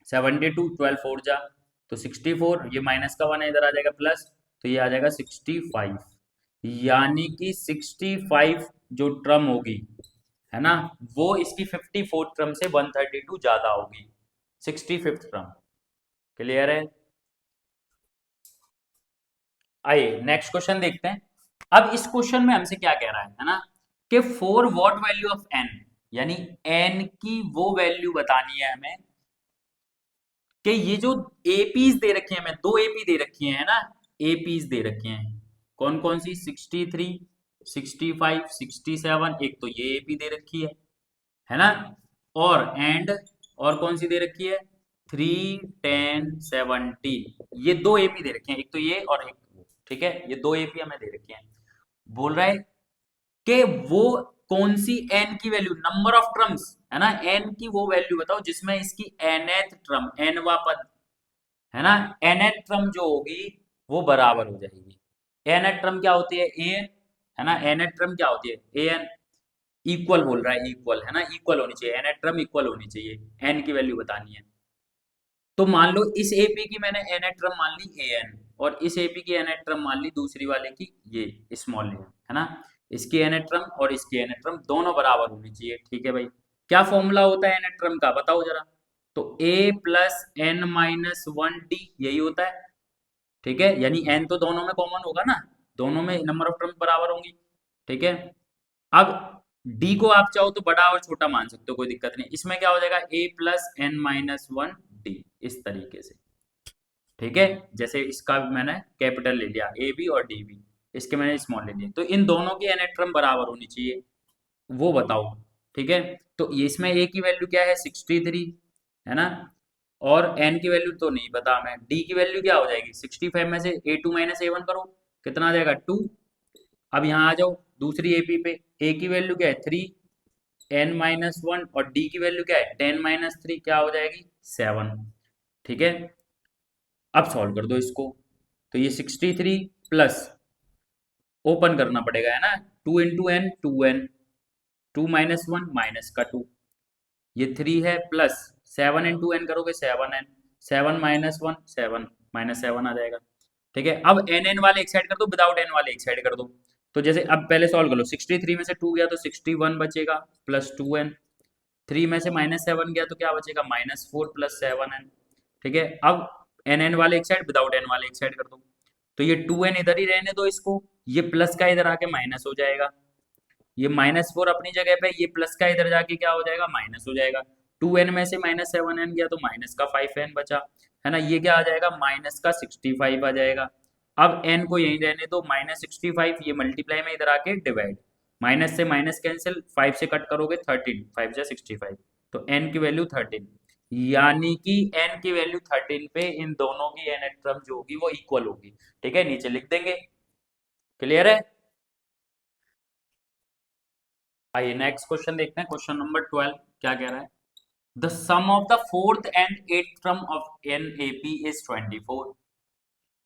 72, 12 4 जा तो 64, ये माइनस का 1 है इधर आ जाएगा प्लस, तो ये आ जाएगा 65, यानी कि 65 जो टर्म होगी, है ना, वो इसकी 54 टर्म से 132 ज्यादा होगी, 65th टर्म। क्लियर है। आइए नेक्स्ट क्वेश्चन देखते हैं। अब इस क्वेश्चन में हमसे क्या कह रहा है ना, कि for what value of n, यानी n की वो वैल्यू बतानी है हमें कि ये जो एपीज दे रखे हैं, हमें दो एपी दे रखी है ना, एपीज दे रखे हैं, कौन कौन सी, 63 65 67, एक तो ये एपी दे रखी है ना, और एंड और कौन सी दे रखी है, 3 10 70, ये दो एपी दे रखे हैं, एक तो ये और एक वो, ठीक है, ये दो एपी हमें दे रखे हैं। बोल रहा है कि वो कौन सी n की वैल्यू, नंबर ऑफ ट्रम्स, है ना, n की वो वैल्यू बताओ जिसमें इसकी nth ट्रम, nवा पद, है ना, nth ट्रम जो होगी वो बराबर हो जाएगी। nth ट्रम क्या होती है, an, है ना, nth ट्रम क्या होती है, an, इक्वल बोल रहा है, इक्वल, है ना, इक्वल होनी चाहिए, nth ट्रम इक्वल होनी चाहिए, n की वैल्यू बतानी है। तो मान लो इस एपी की मैंने nth ट्रम मान ली an, और इस एपी की nth ट्रम मान ली दूसरी वाले की ये स्मॉल an, है ना, इसकी nth ट्रम और इसकी nth ट्रम दोनों बराबर होनी चाहिए, ठीक है भाई। क्या फॉर्मूला होता है nth ट्रम का, बताओ जरा। तो a plus n minus 1d, यही होता है, ठीक है, यानी n तो दोनों में कॉमन होगा ना, दोनों में नंबर ऑफ टर्म बराबर होंगी, ठीक है। अब d को आप चाहो तो बड़ा और छोटा मान सकते हो, कोई दिक्कत नहीं, इसमें क्या हो जाएगा, a plus n minus 1d, इस तरीके से, ठीक है। जैसे इसका मैंने कैपिटल ले लिया, ए बी और डी बी, इसके मैंने स्मॉल ले लिया, तो इन दोनों की nth टर्म बराबर होनी चाहिए, वो बताओ, ठीक है। तो ये इसमें a की वैल्यू क्या है, 63, है ना, और n की वैल्यू तो नहीं पता हमें, d की वैल्यू क्या हो जाएगी, 65 में से a2 माइनस a1 करो, कितना आ जाएगा 2। अब यहाँ आ जाओ दूसरी एपी पे, a की वैल्यू क्या है 3, n माइनस 1, और d की वैल्यू क्या है 10 माइनस 3, क्या हो जाएगी 7, ठीक है। अब सॉल्व कर दो इसको, तो ये 63 प्लस, ओपन करना पड़ेगा, है ना, 2 into N 2n, 2 minus 1 minus का 2, ये 3 है, प्लस 7 इंटू एन करोगे 7n, 7 माइनस 1 7, माइनस 7 आ जाएगा, ठीक है। अब एन एन वाले एक साइड कर दो, विदाउट एन वाले एक साइड कर दो, तो जैसे अब पहले सॉल्व कर लो, 63 में से 2 गया तो 61 बचेगा प्लस 2n, 3 में से माइनस 7 गया तो क्या बचेगा, -4 प्लस 7n, ठीक है। अब एन एन वाले एक साइड, विदाउट एन वाले एक साइड कर दो, तो ये 2n इधर ही रहने दो इसको, ये प्लस का इधर आके माइनस हो जाएगा, ये -4 अपनी जगह पे, ये प्लस का इधर जाके क्या हो जाएगा, माइनस हो जाएगा, 2n में से -7n गया तो माइनस का 5n बचा, है ना, ये क्या आ जाएगा, माइनस का 65 आ जाएगा। अब n को यहीं रहने दो, -65, ये मल्टीप्लाई में इधर आके डिवाइड, माइनस से माइनस कैंसिल, 5 से कट करोगे 13, 5 जा 65, तो n की वैल्यू 13, यानी कि n की वैल्यू 13 पे इन दोनों की n टर्म जो होगी वो इक्वल होगी, ठीक है, नीचे लिख देंगे। क्लियर है। आइए नेक्स्ट क्वेश्चन देखते हैं, क्वेश्चन नंबर 12 क्या कह रहा है, the sum of the fourth and eighth term of an AP is 24,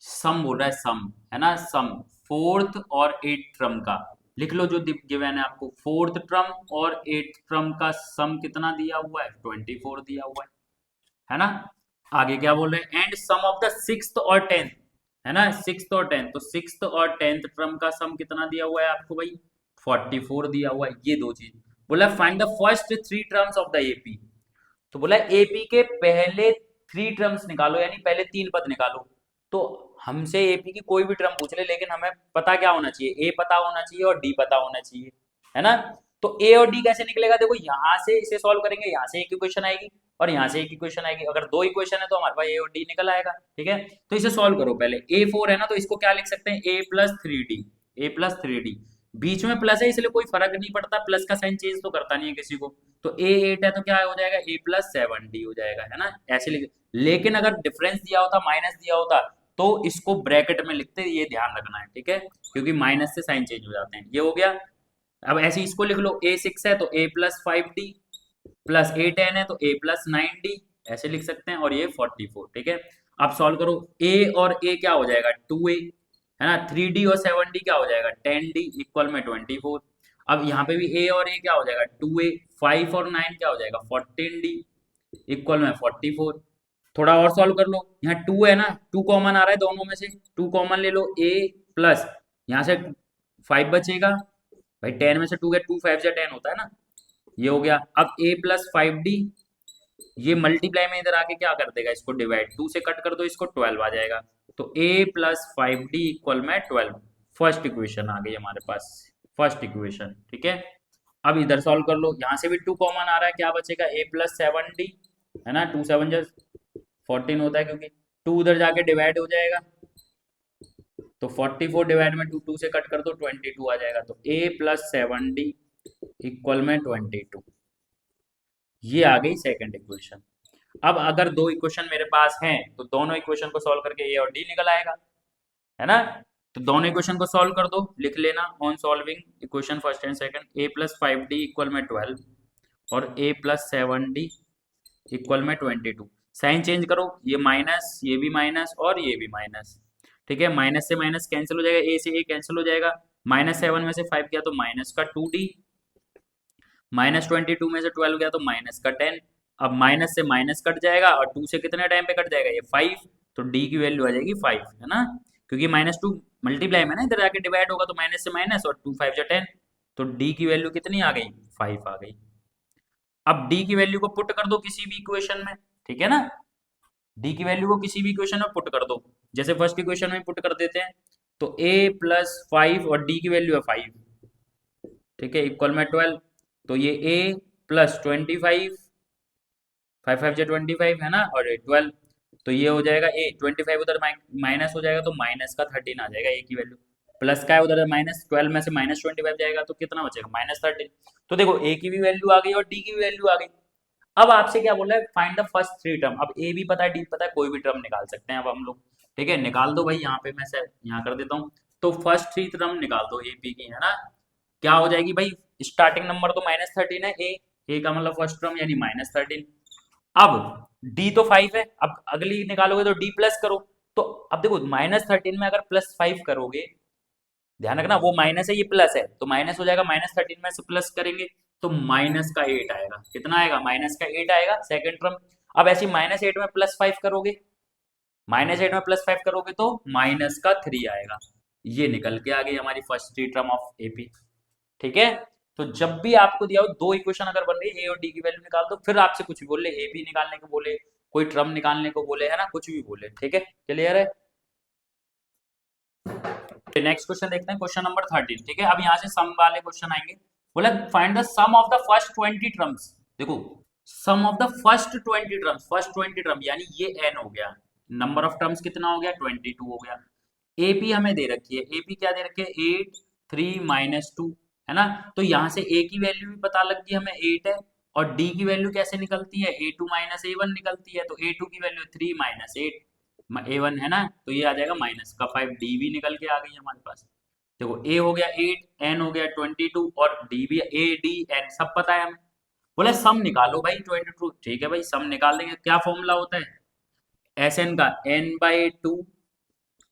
sum बोल रहा है, सम, है ना, सम फोर्थ और एट्थ टर्म का, लिख लो जो गिवन है आपको, फोर्थ टर्म और एट्थ टर्म का सम कितना दिया हुआ है, 24 दिया हुआ है ना। आगे क्या बोल रहे हैं, and sum of the sixth और टेंथ, है ना, सिक्स्थ और टेंथ, तो सिक्स्थ और टेंथ टर्म का सम कितना दिया हुआ है आपको भाई, 44 दिया हुआ है, ये दो चीज बोला, find the first 3 terms of the AP, तो बोला एपी के पहले 3 टर्म्स निकालो, यानी पहले 3 पद निकालो। तो हमसे एपी की कोई भी टर्म पूछ ले, लेकिन हमें पता क्या होना चाहिए, ए पता होना चाहिए और डी पता होना चाहिए, है ना। तो ए और डी कैसे निकलेगा, देखो यहाँ से इसे सॉल्व करेंगे, यहाँ से एक इक्वेशन आएगी और यहाँ से एक इक्वेशन आएगी, अगर दो इक्वेशन है तो हमारे पास ए और डी निकल आएगा, ठीक है। तो इसे सॉल्व करो, पहले a4 है ना, तो इसको क्या लिख सकते हैं, a plus 3d, a plus 3d, बीच में प्लस है इसलिए कोई फर्क नहीं पड़ता, प्लस का साइन चेंज तो करता नहीं है किसी को। तो ए 8 है तो क्या हो जाएगा, ए प्लस 7 डी हो जाएगा, है ना, ऐसे लिख। लेकिन अगर डिफरेंस दिया होता, माइनस दिया होता, तो इसको ब्रैकेट में लिखते, ये ध्यान रखना है, ठीक है, क्योंकि माइनस से साइन चेंज हो जाते हैं। ये हो गया। अब ऐसे इसको लिख लो, ए 6 है तो ए प्लस 5 डी, प्लस ए 10 है तो ए प्लस 9 डी, ऐसे लिख सकते हैं, और ये 44, ठीक है। अब सॉल्व करो, ए और ए क्या हो जाएगा, 2a, है ना, 3d और 7d क्या हो जाएगा, 10d इक्वल में 24। अब यहाँ पे भी a और a क्या हो जाएगा, 2a, 5 और 9 क्या हो जाएगा, 14d इक्वल में 44। थोड़ा और सॉल्व कर लो, यहाँ 2 है ना, 2 कॉमन आ रहा है दोनों में से, 2 कॉमन ले लो, a प्लस यहाँ से 5 बचेगा, भाई 10 में से 2 गया, 2 5 से 10 होता है ना, ये हो गया। अब a प्लस 5d, ये मल्टीप्लाई में इधर आके क्या कर देगा, इसको डिवाइड, 2 से कट कर दो इसको, 12 आ जाएगा। तो a प्लस 5d इक्वल में 12, फर्स्ट इक्वेशन आ गई हमारे पास, फर्स्ट इक्वेशन, ठीक है। अब इधर सॉल्व कर लो, यहाँ से भी 2 कॉमन आ रहा है, क्या बचेगा, a प्लस 7d, है ना, 2 7 जा 14 होता है, क्योंकि 2 उधर जाके डिवाइड हो जाएगा, तो 44 डिवाइड में 2, 2 से कट कर दो, 22 आ जाएगा। तो a प्लस 7d इक्वल में 22, ये आ गई सेकंड इक्वेशन। अब अगर दो इक्वेशन मेरे पास हैं तो दोनों इक्वेशन को सॉल्व करके ए और डी निकल आएगा, है ना। तो दोनों इक्वेशन को सॉल्व कर दो, लिख लेना on solving equation first and second, A plus 5d equal में 12 और ए प्लस 7d इक्वल में 22। साइन चेंज करो, ये माइनस, ये भी माइनस और ये भी माइनस, ठीक है, माइनस से माइनस कैंसिल हो जाएगा, ए से ए कैंसिल हो जाएगा, -7 में से 5 गया तो माइनस का 2d, -22 में से 12 गया तो माइनस का 10। अब माइनस से माइनस कट जाएगा और 2 से कितने टाइम पे कट जाएगा, ये 5, तो डी की वैल्यू आ जाएगी 5, है ना, क्योंकि -2 मल्टीप्लाई में ना इधर आके डिवाइड होगा, तो माइनस से माइनस और 2 5 जा 10, तो डी की वैल्यू कितनी आ गई, 5 आ गई। अब डी की वैल्यू को पुट कर दो किसी भी इक्वेशन में, ठीक है ना, डी की वैल्यू को किसी भी इक्वेशन में पुट कर दो, जैसे फर्स्ट इक्वेशन में पुट कर देते हैं, तो a प्लस 5 और डी की वैल्यू है 5, ठीक है, इक्वल में 12, तो ये a प्लस 25, 5 5 जा 25, है ना, और 12, तो ये हो जाएगा a 25 उधर माइनस हो जाएगा, तो माइनस का 13 आ जाएगा a की वैल्यू, प्लस का है उधर -12 में से -25 जाएगा, तो कितना बचेगा, -13। तो देखो a की भी वैल्यू आ गई और d की भी वैल्यू आ गई। अब आपसे क्या बोल रहा है, find the first three term. अब a भी पता है, d पता है, कोई भी टर्म निकाल सकते हैं अब हम लोग, ठीक है, निकाल दो भाई, यहाँ पे मैं से यहाँ कर देता हूँ, तो फर्स्ट थ्री टर्म निकाल दो ए पी की, है ना, क्या हो जाएगी भाई, स्टार्टिंग नंबर तो -13 है, ए का मतलब फर्स्ट टर्म यानी -13। अब d तो 5 है, अब अगली निकालोगे तो d प्लस करो, तो अब देखो -13 में अगर +5 करोगे, ध्यान रखना वो माइनस है ये प्लस है, तो माइनस हो जाएगा, -13 में से प्लस करेंगे तो माइनस का 8 आएगा, कितना आएगा, माइनस का 8 आएगा सेकंड टर्म। अब ऐसे -8 में +5 करोगे, -8 में +5 करोगे तो माइनस का 3 आएगा, ये निकल के आ गई हमारी first three term of AP, ठीक है। तो जब भी आपको दिया हो दो इक्वेशन अगर बन रही है, ए और डी की वैल्यू निकाल दो, फिर आपसे कुछ भी बोले, ए बी निकालने को बोले, कोई टर्म निकालने को बोले, है ना, कुछ भी बोले, ठीक है, क्लियर है। नेक्स्ट क्वेश्चन देखते हैं, क्वेश्चन नंबर 13, ठीक है। अब यहाँ से सम वाले क्वेश्चन आएंगे, बोला find the sum of the first 20 terms. देखो sum of the first 20 terms, first 20 term यानी ये n हो गया, नंबर ऑफ टर्म्स कितना हो गया, 22 हो गया। एपी हमें दे रखी है, एपी क्या दे रखी है, 8 3 -2, है ना, तो यहाँ से a की वैल्यू भी पता लग गई हमें 8 है, और d की वैल्यू कैसे निकलती है, a2 -a1 निकलती है, तो a2 की वैल्यू 3 -8 a1, है ना, तो ये आ जाएगा माइनस का 5, डी भी निकल के आ गई हमारे पास। देखो a हो गया 8, n हो गया 22 और d भी a d n सब पता है हमें। बोले सम निकालो भाई 22, ठीक है भाई, सम निकाल देंगे, क्या फॉर्मूला होता है, एस एन का n/2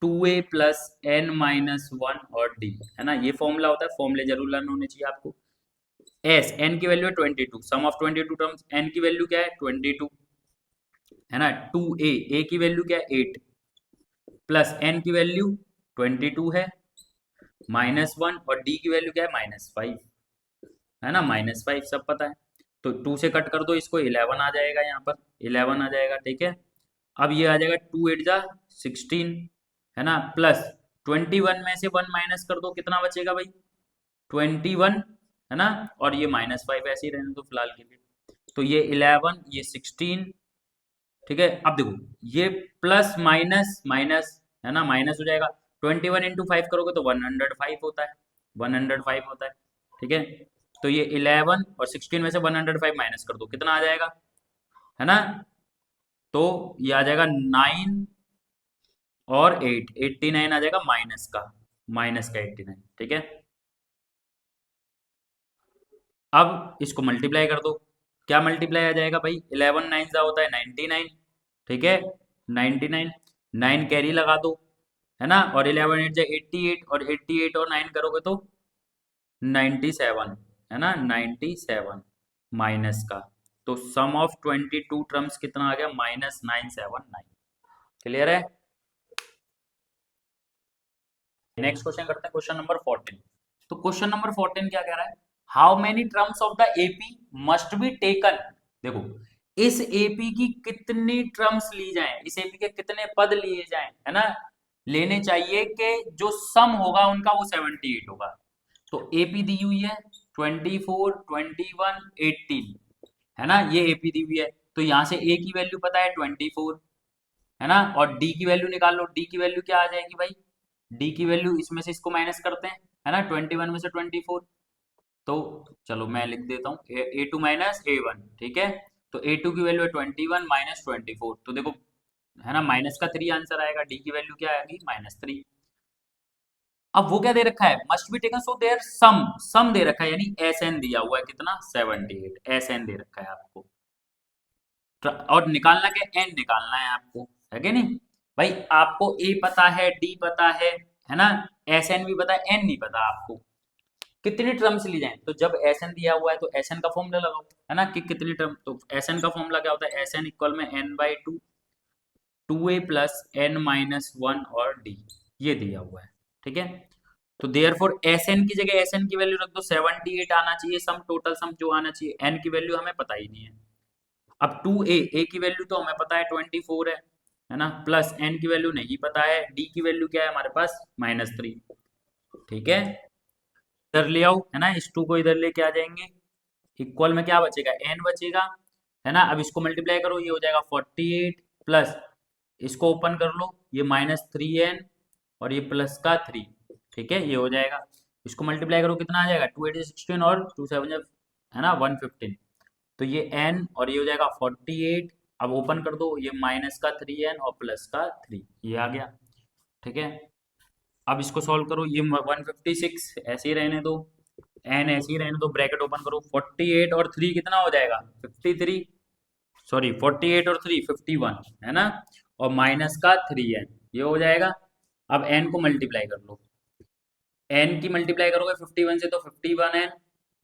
2a प्लस n-1 और d, है ना, ये फॉर्मूला होता है, फॉर्मूले जरूर लर्न होने चाहिए आपको। s n की वैल्यू है 22, सम ऑफ 22 टर्म्स, n की वैल्यू क्या है 22, है ना, 2a, a की वैल्यू क्या है 8 प्लस n की वैल्यू 22 है, -1 और d की वैल्यू क्या है -5, है ना, -5 सब पता है, तो 2 से कट कर दो इसको, 11 आ जाएगा, यहाँ पर 11 आ जाएगा, ठीक है। अब ये आ जाएगा 2 8 जा 16, है ना, प्लस 21 में से 1 माइनस कर दो, कितना बचेगा भाई 21, है ना, और ये -5 ऐसे ही रहने दो फिलहाल के लिए, तो ये 11 ये 16, ठीक है। अब देखो ये प्लस माइनस माइनस, है ना, माइनस हो जाएगा, 21 × 5 करोगे तो 105 होता है, 105 होता है, ठीक है। तो ये 11 और 16 में से 105 माइनस कर दो, कितना आ जाएगा, है ना। तो ये आ जाएगा 9 और 8, 89 आ जाएगा माइनस का 89, ठीक है। अब इसको मल्टीप्लाई कर दो, क्या मल्टीप्लाई आ जाएगा भाई, 11 9 जा होता है 99, ठीक है। 99, 9 कैरी लगा दो, है ना, और 11 8 जा 88, और 88 और 9 करोगे तो 97, है ना, 97 माइनस का। तो सम ऑफ 22 टर्म्स कितना आ गया, -979। क्लियर है। नेक्स्ट क्वेश्चन करते हैं, क्वेश्चन नंबर 14। तो क्वेश्चन नंबर 14 क्या कह रहा है, how many terms of the AP must be taken. देखो, इस एपी की कितनी टर्म्स ली जाएं, इस एपी के कितने पद लिए जाएं, है ना, लेने चाहिए कि जो सम होगा उनका वो 78 होगा। तो एपी दी हुई है 24, 21, 18, है ना, ये एपी दी हुई है। तो यहां से ए की वैल्यू पता है 24, है ना, और डी की वैल्यू निकाल लो, डी की वैल्यू क्या आ जाएगी भाई, डी की वैल्यू इसमें से इसको माइनस करते हैं, है ना, 21 में से 24। तो चलो मैं लिख देता हूँ ए टू माइनस ए वन, ठीक है। तो ए टू की वैल्यू है 21 माइनस 24, तो देखो, है ना, माइनस का 3 आंसर आएगा, डी की वैल्यू क्या आएगी, -3। अब वो क्या दे रखा है, must be taken, so there sum दे रखा है, यानी एस एन दिया हुआ है, कितना, 78 एस एन दे रखा है आपको। और निकालना क्या, एन निकालना है आपको, है कि नहीं भाई। आपको ए पता है, डी पता है ना, एस एन भी पता है, एन नहीं पता आपको। कितनी टर्म्स ली जाए, तो जब एस एन दिया हुआ है तो एस एन का फॉर्मूला लगाओ, है ना, कि कितनी टर्म, तो एस एन का फॉर्मूला क्या होता है, एस एन इक्वल में n/2, 2a प्लस n-1 और d, ये दिया हुआ है, ठीक है। तो देयर फॉर एस एन की जगह एस एन की वैल्यू रख दो, 78 आना चाहिए सम, टोटल सम जो आना चाहिए, एन की वैल्यू हमें पता ही नहीं है। अब 2a, ए की वैल्यू तो हमें पता है 24 है ना, प्लस एन की वैल्यू नहीं पता है, डी की वैल्यू क्या है हमारे पास, -3, ठीक है। इधर ले आओ, है ना, इस 2 को इधर लेके आ जाएंगे, इक्वल में क्या बचेगा, एन बचेगा, है ना। अब इसको मल्टीप्लाई करो, ये हो जाएगा 48, प्लस इसको ओपन कर लो, ये -3n और ये प्लस का 3, ठीक है, ये हो जाएगा। इसको मल्टीप्लाई करो, कितना आ जाएगा, 2 8 16 और 2 7, है ना, 115। तो ये n और ये हो जाएगा 48। अब ओपन कर दो, ये -3n और प्लस का 3, ये आ गया, ठीक है। अब इसको सॉल्व करो, ये 156 ऐसे ही रहने दो, n ऐसे ही रहने दो, ब्रैकेट ओपन करो, 48 और 3 कितना हो जाएगा, 53, सॉरी 48 और 3 51, है ना, और माइनस का 3n, ये हो जाएगा। अब n को मल्टीप्लाई कर लो, n की मल्टीप्लाई करोगे 51 से तो 51n,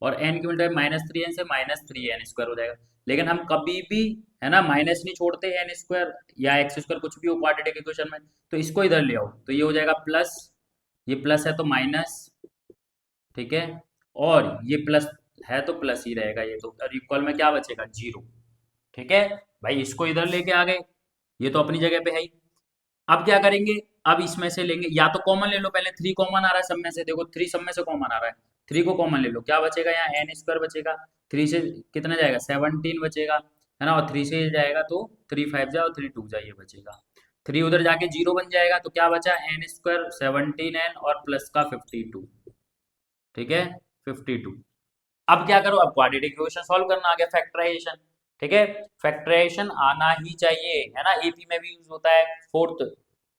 और n की मल्टीप्लाई -3n से -3n² हो जाएगा। लेकिन हम कभी भी, है ना, माइनस नहीं छोड़ते, n² या x² कुछ भी हो क्वाड्रेटिक इक्वेशन में, तो इसको इधर ले आओ, तो ये हो जाएगा प्लस, ये प्लस है तो माइनस, ठीक है, और ये प्लस है तो प्लस ही रहेगा, ये तो, और इक्वल में क्या बचेगा, 0, ठीक है भाई। इसको इधर लेके आ गए, ये तो अपनी जगह पे है ही। अब क्या करेंगे, अब इसमें से लेंगे, या तो कॉमन ले लो, पहले 3 कॉमन आ रहा है सब में से, देखो 3 सब में से कॉमन आ रहा है, 3 को कॉमन ले लो, क्या बचेगा, यहाँ n² बचेगा, 3 से कितना जाएगा, 17 बचेगा, है ना, और 3 से जाएगा तो 3 5 जा और 3 2 जा, ये बचेगा। 3 उधर जाके 0 बन जाएगा, तो क्या बचा, n² 17n और प्लस का 52, ठीक है, 52। अब क्या करो, अब क्वाड्रेटिक इक्वेशन सॉल्व करना आ गया, फैक्टराइजेशन, ठीक है, फैक्टराइजेशन आना ही चाहिए, है ना, एपी में भी यूज होता है, फोर्थ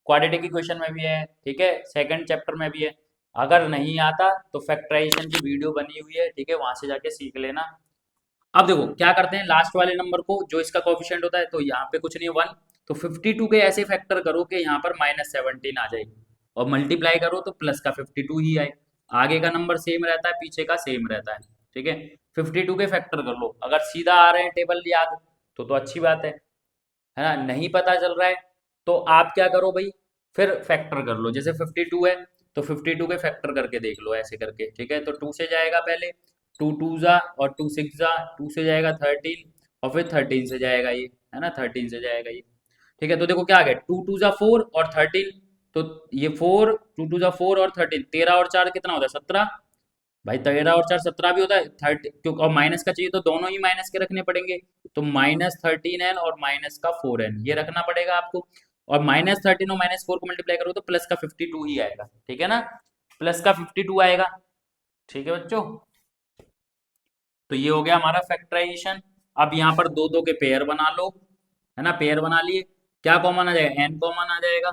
क्वाड्रेटिक इक्वेशन में भी है, ठीक है, सेकंड चैप्टर में भी है। अगर नहीं आता तो फैक्टराइजेशन की वीडियो बनी हुई है, ठीक है, वहां से जाके सीख लेना। अब देखो क्या करते हैं, लास्ट वाले नंबर को जो इसका कोफिशिएंट होता है, तो यहाँ पे कुछ नहीं 1, तो 52 के ऐसे फैक्टर करो कि यहाँ पर -17 आ जाए, और मल्टीप्लाई करो तो प्लस का 52 ही आए, आगे का नंबर सेम रहता है, पीछे का सेम रहता है, ठीक है। 52 के फैक्टर कर लो, अगर सीधा आ रहे हैं टेबल याद तो अच्छी बात है ना, नहीं पता चल रहा है तो आप क्या करो भाई, फिर फैक्टर कर लो, जैसे 52 है तो 52 के फैक्टर करके देख लो, ऐसे करके, ठीक है। तो 2 से जाएगा पहले, 2 2 जा और 2 6 जा, 2 से जाएगा 13, और फिर 13 से जाएगा ये, है ना, 13 से जाएगा ये, ठीक है। तो देखो क्या आ गया, 2 2 जा 4 और 13, तो ये 4, 2 2 जा 4 और 13, 13 और 4 कितना होता है, 17 भाई, 13 और 4 17 भी होता है, 30 क्योंकि, और माइनस का चाहिए तो दोनों ही माइनस के रखने पड़ेंगे, तो -13n और माइनस का 4n ये रखना पड़ेगा आपको, और -13 और -4 को मल्टीप्लाई करो तो प्लस का 52 ही आएगा, ठीक है ना, प्लस का 52 आएगा। ठीक है बच्चों, तो ये हो गया हमारा फैक्टराइजेशन। अब यहाँ पर दो दो के पेयर बना लो, है ना, पेयर बना लिए। क्या कॉमन आ जाएगा, एन कॉमन आ जाएगा।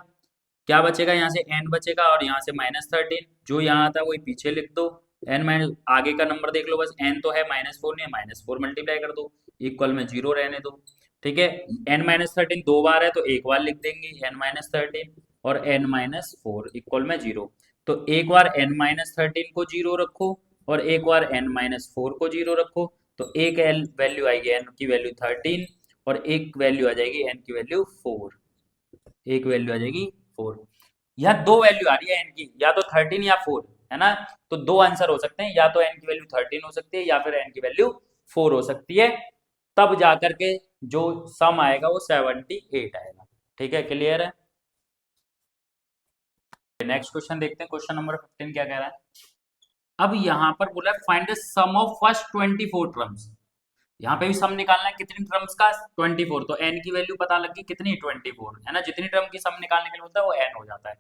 क्या बचेगा, यहाँ से एन बचेगा और यहाँ से -13, जो यहाँ आता है वही पीछे लिख दो। एन माइनस आगे का नंबर देख लो, बस एन तो है -4 नहीं, -4 मल्टीप्लाई कर दो, इक्वल में 0 रहने दो। ठीक है, n-13 दो बार है तो एक बार लिख देंगे n-13 और n-4 इक्वल में 0। तो एक बार n-13 को 0 रखो और एक बार n-4 को 0 रखो, तो एक वैल्यू आएगी n की वैल्यू 13 और एक वैल्यू आ जाएगी n की वैल्यू 4। एक वैल्यू आ जाएगी 4। यहाँ दो वैल्यू आ रही है n की, या तो 13 या 4, है ना। तो दो आंसर हो सकते हैं, या तो n की वैल्यू 13 हो सकती है या फिर n की वैल्यू 4 हो सकती है। तब जाकर के जो सम आएगा वो 78 आएगा। ठीक है, क्लियर है। नेक्स्ट क्वेश्चन देखते हैं, क्वेश्चन नंबर 15 क्या कह रहा है। अब यहाँ पर बोला है find the sum of first 24 terms. यहाँ पे भी सम निकालना है, कितनी टर्म्स का, 24। तो n की वैल्यू पता लगी कितनी, 24, है ना। जितनी टर्म की सम निकालने के लिए होता है वो n हो जाता है।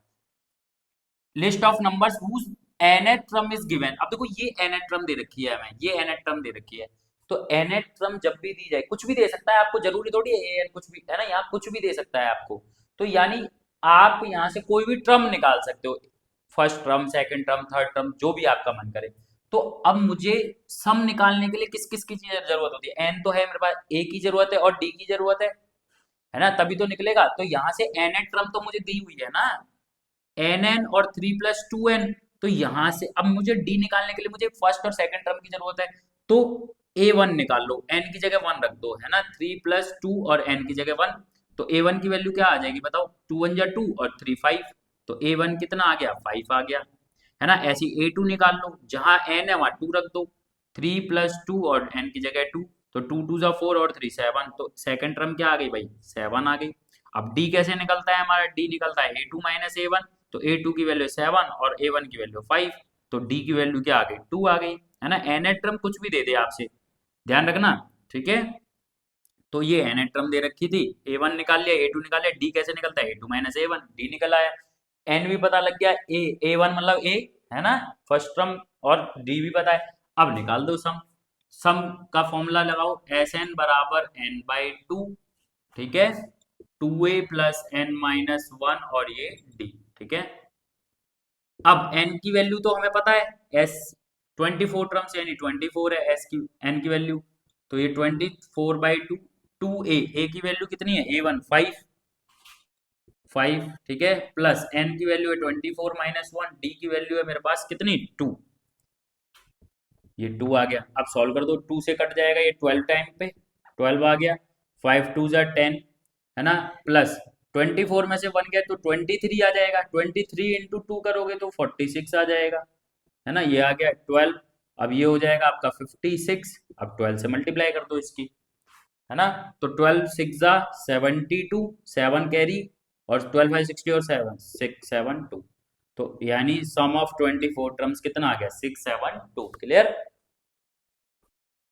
List of numbers whose nth term is given. अब देखो ये nth टर्म दे रखी है हमें, ये nth टर्म दे रखी है। तो nth टर्म जब भी दी जाए, कुछ भी दे सकता है आपको, जरूरी थोड़ी है an कुछ भी, है ना, यहाँ कुछ भी दे सकता है आपको। तो यानी आप यहाँ से कोई भी टर्म निकाल सकते हो, first term, second term, third term, जो भी आपका मन करे। तो अब मुझे सम निकालने के लिए किस किस की जरूरत होती है, n तो है मेरे पास, a की जरूरत है और d की जरूरत है ना, तभी तो निकलेगा। तो यहाँ से nth टर्म तो मुझे दी हुई है ना, nn और 3+2n। तो यहां से अब मुझे d निकालने के लिए मुझे फर्स्ट और सेकंड टर्म की जरूरत है। तो a1 निकाल लो, n की जगह 1 रख दो, है ना, 3+2 और n की जगह 1। तो a1 की वैल्यू क्या आ जाएगी बताओ, 2 1 जा 2 और 3 5। तो a1 कितना आ गया, 5 आ गया, है ना। ऐसी a2 निकाल लो, जहां n है वहां 2 रख दो, 3+2 और n की जगह 2। तो 2 2 जा 4 और 3 7। तो सेकंड टर्म क्या आ गई भाई, 7 आ गई। अब d कैसे निकलता है हमारा, d निकलता है a2 माइनस a1। तो a2 की वैल्यू 7 और a1 की वैल्यू 5। तो d की वैल्यू क्या आ गई, 2 आ गई, है ना। nth टर्म कुछ भी दे दे आपसे, ध्यान रखना, ठीक है। तो ये nth टर्म दे रखी थी, a1 निकाल लिया, a2 निकाल लिया, d कैसे निकलता है, a2 माइनस a1, d निकल आया। n भी पता लग गया, a1 मतलब a, है ना, फर्स्ट टर्म, और d भी पता है। अब निकाल दो सम। सम का फॉर्मूला लगाओ, Sn बराबर n/2, ठीक है, 2a प्लस n-1 और ये d, ठीक है। अब n की वैल्यू तो हमें पता है, s 24 टर्म्स यानी 24 है s की, n की वैल्यू। तो ये 24/2, 2a की वैल्यू कितनी है, a1 5, ठीक है, प्लस n की वैल्यू है 24 माइनस 1, d की वैल्यू है मेरे पास कितनी, 2। ये 2 आ गया। अब सॉल्व कर दो, 2 से कट जाएगा ये 12 टाइम पे, 12 आ गया, 5 2 जा 10, है ना, प्लस 24 में से 1 गया तो 23 आ जाएगा, 23 इंटू 2 करोगे तो 46 आ जाएगा, है ना। ये आ गया 12। अब ये हो जाएगा आपका 56। अब 12 से मल्टीप्लाई कर दो इसकी, है ना। तो 12 6 जा 72, 7 कैरी, और 12 5 60 और 7 6 7 2। तो यानी सम ऑफ 24 टर्म्स कितना आ गया, 6 7 2, क्लियर।